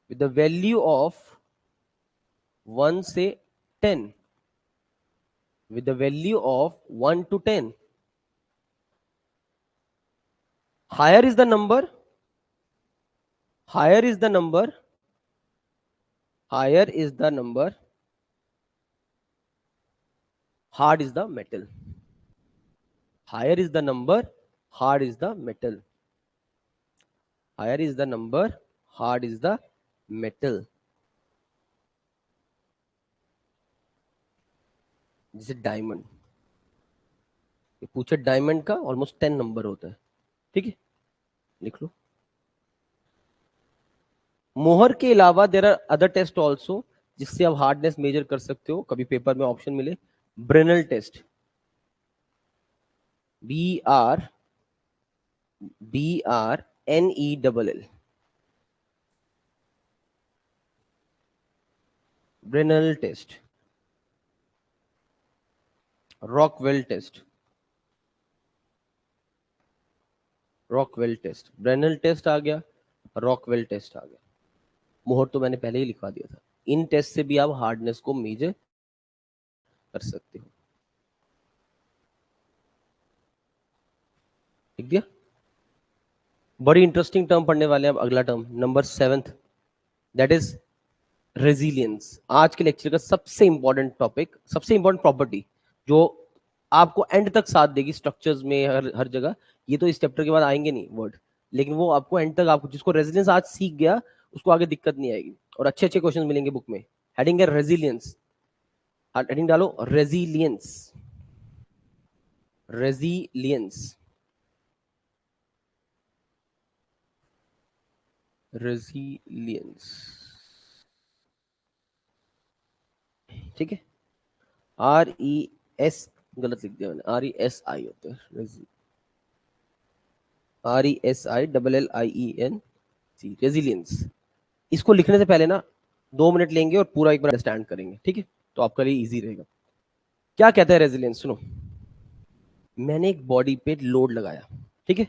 with the value of 1 से 10, with the value of 1 to 10, higher is the number, higher is the number, higher is the number, hard is the metal, higher is the number, hard is the metal, higher is the number, hard is the metal। जैसे diamond, ये पूछे diamond का almost 10 number होता है, ठीक है, लिख लो। Mohs के अलावा there are other test also, जिससे आप हार्डनेस मेजर कर सकते हो, कभी पेपर में ऑप्शन मिले, Brinell test, BR BRNELL, Brinell test, Rockwell test, Rockwell test, Brinell test आ गया, रॉकवेल टेस्ट आ गया। मोहर तो मैंने पहले ही लिखवा दिया था। इन टेस्ट से भी आप हार्डनेस को मेजर कर सकते हो, लिख दिया। बड़ी इंटरेस्टिंग टर्म पढ़ने वाले हैं अब, अगला term number 7, that is resilience. आज के लेक्चर का सबसे इंपॉर्टेंट टॉपिक, सबसे इंपॉर्टेंट प्रॉपर्टी जो आपको एंड तक साथ देगी स्ट्रक्चर्स में, हर जगह। ये तो इस चैप्टर के बाद आएंगे नहीं वर्ड, लेकिन वो आपको एंड तक, आपको जिसको रेजिलियंस आज सीख गया उसको आगे दिक्कत नहीं आएगी, और अच्छे अच्छे क्वेश्चन मिलेंगे बुक में। हेडिंग है रेजिलियंस, हेडिंग डालो रेजिलियंस, रेजिलियंस, रेजिलियंस, ठीक है। RES गलत लिख दिया मैंने, RESI होता है, RESILLIENC, रेजिलियंस। इसको लिखने से पहले ना 2 मिनट लेंगे और पूरा एक बार अंडरस्टैंड करेंगे, ठीक है, तो आपके लिए इजी रहेगा। क्या कहता है रेजिलियंस, सुनो। मैंने एक बॉडी पे लोड लगाया, ठीक है,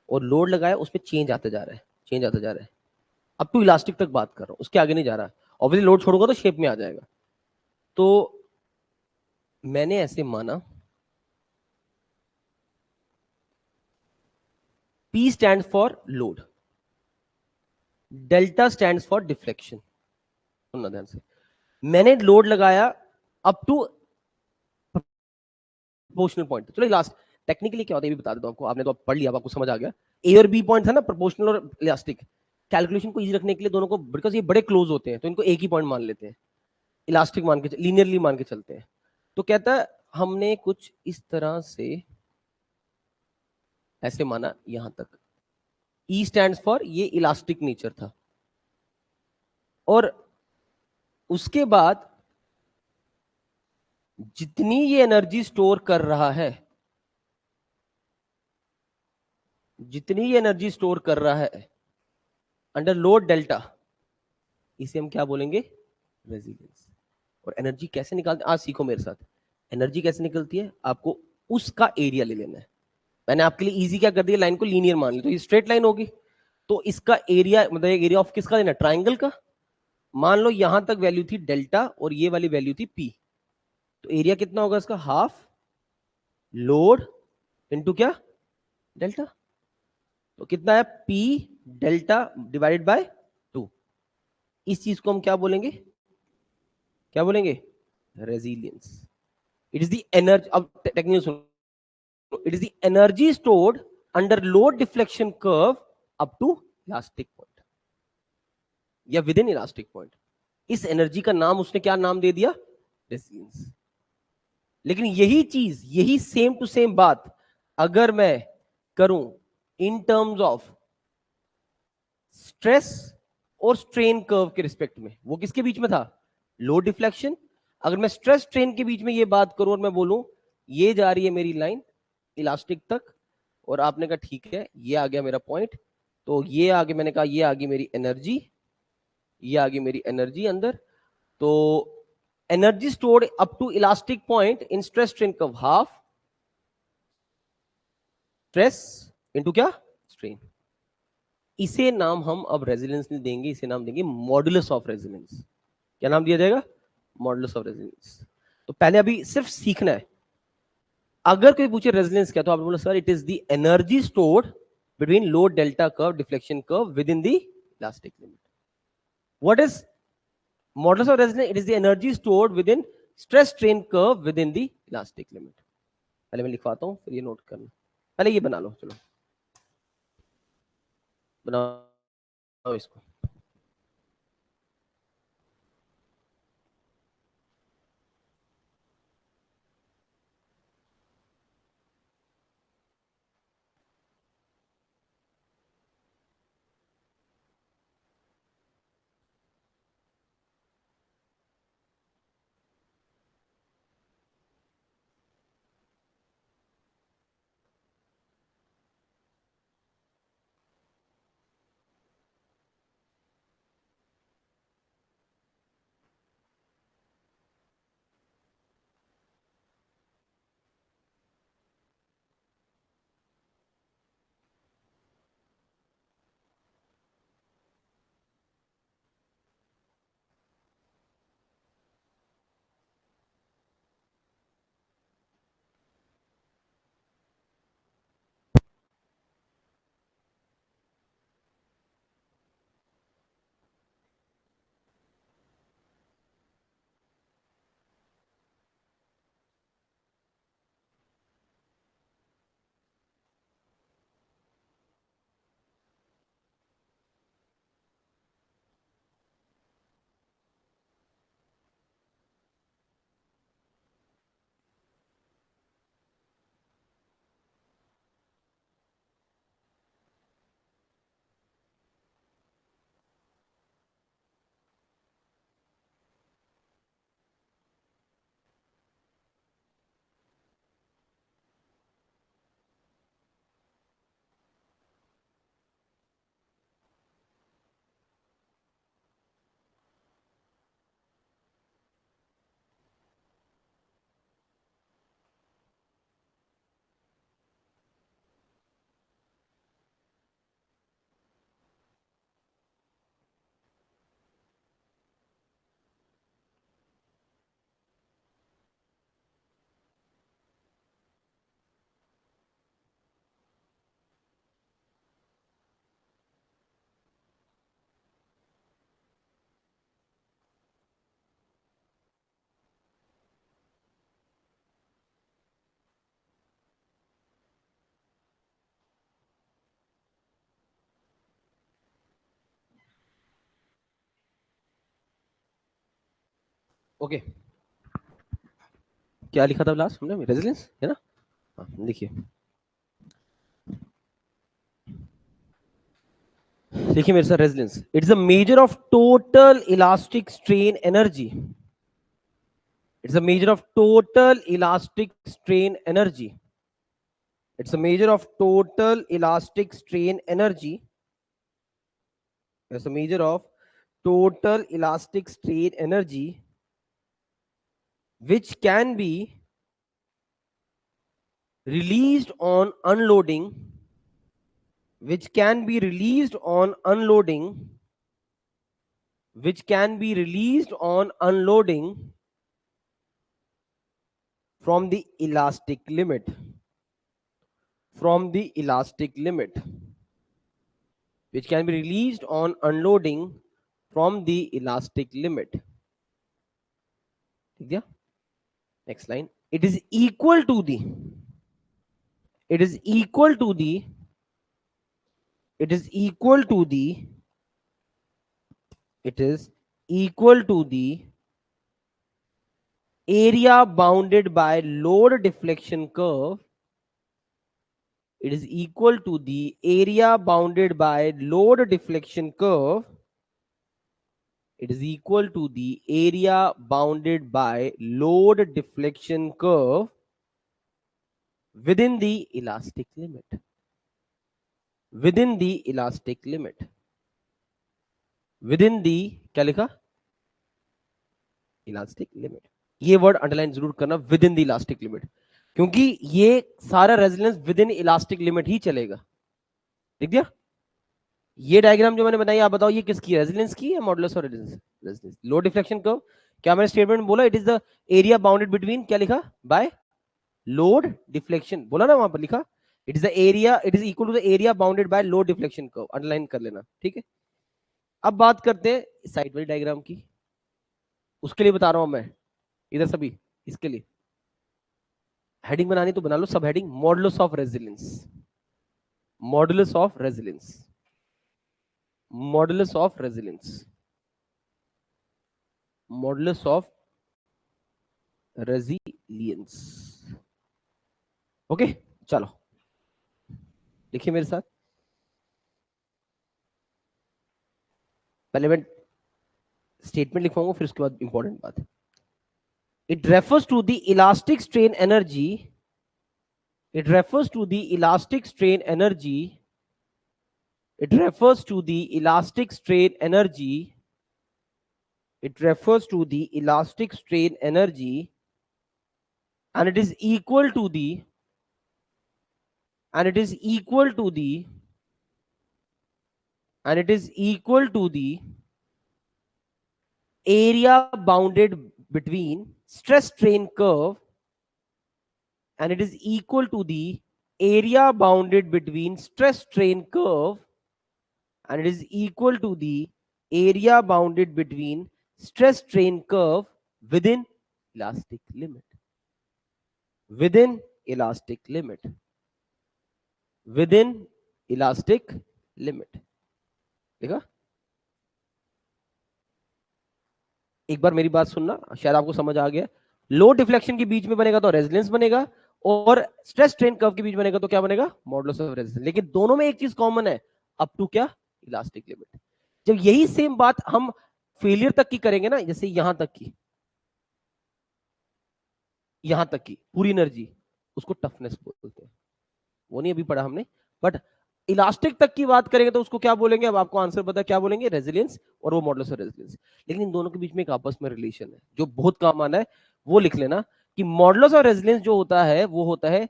और लोड लगाया, उस पर चेंज आता जा रहा है, चेंज आता जा रहा है। अब तो इलास्टिक तक बात कर रहा हूं, उसके आगे नहीं जा रहा। ऑब्वियसली लोड छोड़ूंगा तो शेप में आ जाएगा। तो मैंने ऐसे माना, P stand for load, delta stand for deflection. सुनना ध्यान से, मैंने लोड लगाया अप टू प्रोपोर्शनल पॉइंट। चलो लास्ट टेक्निकली क्या होता है ये भी बता देता हूं आपको, आपने तो अब पढ़ लिया, आपको समझ आ गया। ए और बी पॉइंट था ना, प्रोपोर्शनल और इलास्टिक। कैलकुलेशन को इजी रखने के लिए दोनों को, बिकॉज ये बड़े क्लोज होते हैं तो इनको एक ही पॉइंट मान लेते हैं, इलास्टिक मान के, लीनियरली मान के चलते हैं। तो कहता है हमने कुछ इस तरह से ऐसे माना यहां तक, ई स्टैंड फॉर, ये इलास्टिक नेचर था, और उसके बाद जितनी ये एनर्जी स्टोर कर रहा है जितनी ये एनर्जी स्टोर कर रहा है अंडर लोड डेल्टा, इसे हम क्या बोलेंगे? रेजिलियंस। और एनर्जी कैसे निकालते हैं आज सीखो मेरे साथ। एनर्जी कैसे निकलती है, आपको उसका एरिया ले लेना है। मैंने आपके लिए इजी क्या कर दिया, लाइन को लीनियर मान ली, तो ये स्ट्रेट लाइन होगी, तो इसका एरिया मतलब एरिया ऑफ किसका लेना, ट्राइंगल का। मान लो यहां तक वैल्यू थी डेल्टा और ये वाली वैल्यू थी पी, तो एरिया कितना होगा इसका, हाफ लोड इनटू क्या, डेल्टा। तो कितना है, पी डेल्टा डिवाइडेड बाय 2। इस चीज को हम क्या बोलेंगे, क्या बोलेंगे, resilience. It is the energy, अब टेक्निकल सुनो, it is the energy stored under load deflection curve up to elastic point या विद इन इलास्टिक पॉइंट। इस एनर्जी का नाम उसने क्या नाम दे दिया, रेजिलियंस। लेकिन यही चीज, यही सेम टू सेम बात अगर मैं करूं इन टर्म्स ऑफ स्ट्रेस और स्ट्रेन कर्व के रिस्पेक्ट में, वो किसके बीच में था, लोड डिफ्लेक्शन। अगर मैं स्ट्रेस स्ट्रेन के बीच में ये बात करूं और मैं बोलूं ये जा रही है मेरी लाइन इलास्टिक तक, और आपने कहा ठीक है ये आ गया मेरा पॉइंट, तो ये आगे मैंने कहा ये आ गई मेरी एनर्जी, ये आ गई मेरी एनर्जी अंदर। तो energy stored up to elastic point in stress strain curve, half stress into क्या, स्ट्रेन। इसे नाम हम अब रेजिलियंस नहीं देंगे, इसे नाम देंगे मॉडुलस ऑफ रेजिलियंस। क्या नाम दिया जाएगा, मॉडुलस ऑफ रेजिलियंस। तो पहले अभी सिर्फ सीखना है। अगर कोई पूछे रेजिलियंस क्या, तो आपने बोला sir it is the energy stored between load delta curve deflection curve within the elastic limit. What is modulus of resilience, it is the energy stored with in stress strain curve within the elastic limit. पहले मैं लिखवाता हूं फिर ये note करना, पहले ये बना लो, चलो बनाओ इसको। ओके, क्या लिखा था लास्ट हमने, रेजिलियंस है ना। हाँ देखिए, देखिए मेरे साथ, resilience it's a measure of total elastic strain energy, it's a measure of total elastic strain energy It's a measure of total elastic strain energy. It's a measure of total elastic strain energy which can be released on unloading, which can be released on unloading, which can be released on unloading from the elastic limit, from the elastic limit, which can be released on unloading from the elastic limit. ठीक है? Next line. It is equal to the, it is equal to the, it is equal to the, it is equal to the area bounded by load deflection curve. It is equal to the area bounded by load deflection curve. It is equal to the area bounded by load deflection curve within the elastic limit. Within the elastic limit. Within the, क्या लिखा? Elastic limit. ये word underline जरूर करना, within the elastic limit, क्योंकि ये सारा resilience within elastic limit ही चलेगा. ठीक गया? ये डायग्राम जो मैंने बनाई, आप बताओ ये किसकी है, रेजिलेंस की या मॉडुलस और रेजिलेंस? लो डिफ्लेक्शन कर्व, क्या मैंने स्टेटमेंट में बोला? It is the area bounded between, क्या लिखा? बाय लोड डिफ्लेक्शन, बोला ना वहां पर लिखा, it is the area, it is equal to the area bounded by load deflection curve. Underline कर लेना. ठीक है, अब बात करते हैं साइड वाली डायग्राम की. उसके लिए बता रहा हूं मैं इधर सभी, इसके लिए हेडिंग बनानी तो बना लो, सब heading modulus of resilience, modulus of resilience, modulus of resilience, modulus of resilience. Okay, चलो लिखिए मेरे साथ. पहले मैं स्टेटमेंट लिखवाऊंगा, फिर उसके बाद इंपॉर्टेंट बात है. It refers to the elastic strain energy. It refers to the elastic strain energy. It refers to the elastic strain energy. It refers to the elastic strain energy, and it is equal to the, and it is equal to the, and it is equal to the area bounded between stress strain curve, and it is equal to the area bounded between stress strain curve, and it is equal to the area bounded between stress strain curve within elastic limit, within elastic limit, within elastic limit. देखा? एक बार मेरी बात सुनना, शायद आपको समझ आ गया. लो deflection के बीच में बनेगा तो रेजिलेंस बनेगा, और स्ट्रेस स्ट्रेन कर्व के बीच बनेगा तो क्या बनेगा? Modulus of resilience. लेकिन दोनों में एक चीज कॉमन है, अप टू क्या? Elastic limit. जब यही सेम बात हम फेलियर तक की करेंगे ना, जैसे यहां तक की, यहां तक की पूरी एनर्जी, उसको टफनेस बोलते हैं. वो नहीं अभी पढ़ा हमने, बट इलास्टिक तक की बात करेंगे तो उसको क्या बोलेंगे? अब आपको आंसर पता क्या बोलेंगे? रेजिलियंस, और वो मॉडुलस ऑफ रेजिलियंस. लेकिन इन दोनों के बीच में एक आपस में रिलेशन है जो बहुत काम आना है. वो लिख लेना कि मॉडुलस ऑफ रेजिलियंस जो होता है वो होता है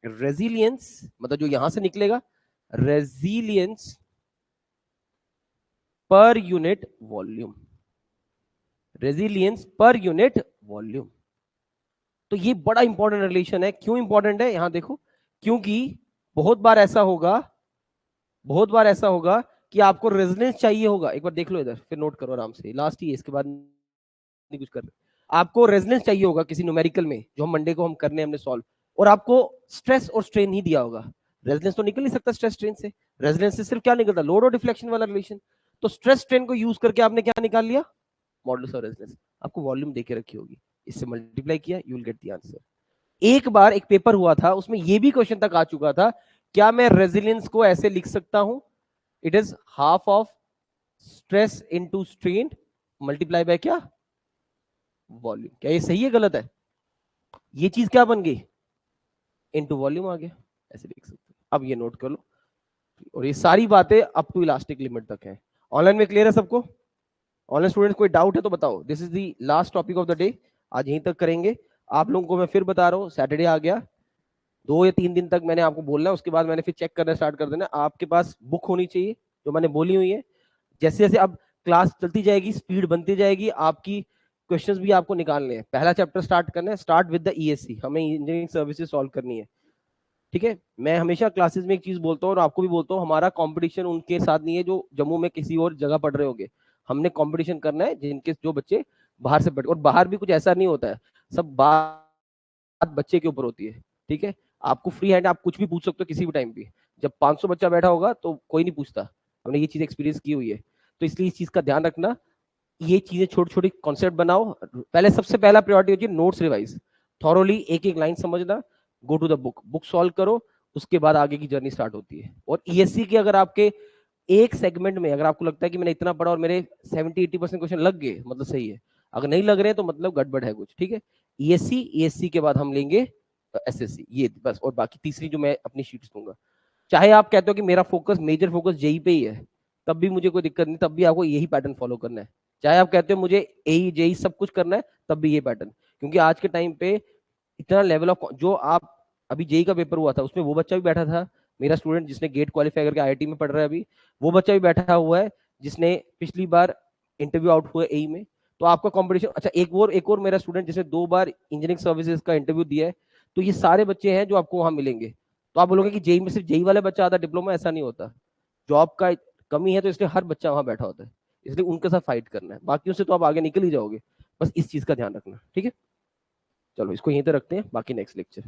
रेजिलियंस, मतलब जो यहां से निकलेगा, resilience per unit volume, resilience per unit volume. तो ये बड़ा इंपॉर्टेंट रिलेशन है. क्यों इंपॉर्टेंट है? यहां देखो, क्योंकि बहुत बार ऐसा होगा, बहुत बार ऐसा होगा कि आपको रेजिलेंस चाहिए होगा. एक बार देख लो इधर, फिर नोट करो आराम से, लास्ट ही है, इसके बाद नहीं कुछ कर रहे. आपको रेजिलेंस चाहिए होगा किसी न्यूमेरिकल में जो हम मंडे को हम करने हमने सॉल्व, और आपको स्ट्रेस और स्ट्रेन ही दिया होगा. रेजिलेंस तो निकल नहीं सकता स्ट्रेस स्ट्रेन से. रेजिलेंस से सिर्फ क्या निकलता? लोड और डिफ्लेक्शन वाला रिलेशन. तो स्ट्रेस स्ट्रेन को यूज करके आपने क्या निकाल लिया? Modulus of resilience. आपको वॉल्यूम देके रखी होगी, इससे मल्टीप्लाई किया, you will get the answer. एक बार एक पेपर हुआ था, उसमें यह भी क्वेश्चन तक आ चुका था, क्या मैं रेजिलियंस को ऐसे लिख सकता हूं? It is half of stress into strain multiply by क्या? वॉल्यूम. क्या ये सही है गलत है? ये चीज क्या बन गई? इनटू वॉल्यूम आ गया, ऐसे लिख सकते हैं। अब ये नोट कर लो, और ये सारी बातें अप टू इलास्टिक लिमिट तक है। ऑनलाइन में क्लियर है सबको? ऑनलाइन स्टूडेंट्स कोई डाउट है तो बताओ। This is the last topic of the day, आज यहीं तक करेंगे। आप लोगों को मैं फिर बता रहा हूँ, सैटरडे आ गया, 2 या 3 दिन तक मैंने आपको बोलना है, उसके बाद मैंने फिर चेक करना स्टार्ट कर देना। आपके पास बुक होनी चाहिए जो मैंने बोली हुई है। जैसे जैसे अब क्लास चलती जाएगी, स्पीड बनती जाएगी, आपकी क्वेश्चंस भी आपको निकालने हैं। पहला चैप्टर स्टार्ट करना है, स्टार्ट विद द ईएससी, हमें इंजीनियरिंग सर्विसेज सॉल्व करनी है, ठीक है। मैं हमेशा क्लासेस में एक चीज बोलता हूँ और आपको भी बोलता हूँ, हमारा कंपटीशन उनके साथ नहीं है जो जम्मू में किसी और जगह पढ़ रहे होंगे। हमने कंपटीशन करना है जिनके जो बच्चे बाहर से पढ़, और बाहर भी कुछ ऐसा नहीं होता है, सब बात बच्चे के ऊपर होती है, ठीक है। आपको फ्री हैंड, आप कुछ भी पूछ सकते हो किसी भी टाइम पे। जब 500 बच्चा बैठा होगा तो कोई नहीं पूछता, हमने ये चीज एक्सपीरियंस की हुई है। तो इसलिए इस चीज का ध्यान रखना, ये चीजें छोटी छोटी कॉन्सेप्ट बनाओ। पहले सबसे पहला प्रायोरिटी होती है नोट्स रिवाइज, थॉरोली एक एक लाइन समझना, go to the book, book solve करो, उसके बाद आगे की जर्नी स्टार्ट होती है। और ईएससी के अगर आपके एक सेगमेंट में अगर आपको लगता है कि मैंने इतना पढ़ा और मेरे 70-80% क्वेश्चन लग गए, मतलब सही है। अगर नहीं लग रहे तो मतलब गड़बड़ है कुछ, ठीक है। ईएससी के बाद हम लेंगे एसएससी, ये बस। और बाकी तीसरी जो मैं अपनी शीट्स दूंगा, चाहे आप कहते हो कि मेरा फोकस, मेजर फोकस जेई पे ही है, तब भी मुझे कोई दिक्कत नहीं, तब भी आपको यही पैटर्न फॉलो करना है। चाहे आप कहते हो मुझे एई जेई सब कुछ करना है, तब भी ये पैटर्न। क्योंकि आज के टाइम पे इतना लेवल ऑफ, जो आप अभी जेई का पेपर हुआ था उसमें वो बच्चा भी बैठा था, मेरा स्टूडेंट जिसने गेट क्वालिफाई करके आईआईटी में पढ़ रहा है अभी, वो बच्चा भी बैठा हुआ है जिसने पिछली बार इंटरव्यू आउट हुआ एई में। तो आपका कंपटीशन, अच्छा एक और मेरा स्टूडेंट जिसने 2 बार इंजीनियरिंग सर्विसेज का इंटरव्यू दिया है। तो ये सारे बच्चे हैं जो आपको वहां मिलेंगे। तो आप बोलोगे कि जेई में सिर्फ जेई वाले बच्चा आता, डिप्लोमा, ऐसा नहीं होता। जॉब का कमी है तो इसलिए हर बच्चा वहां बैठा होता है, इसलिए उनके साथ फाइट करना है, बाकी उससे तो आप आगे निकल ही जाओगे। बस इस चीज का ध्यान रखना, ठीक है। चलो इसको यहीं तक रखते हैं, बाकी नेक्स्ट लेक्चर।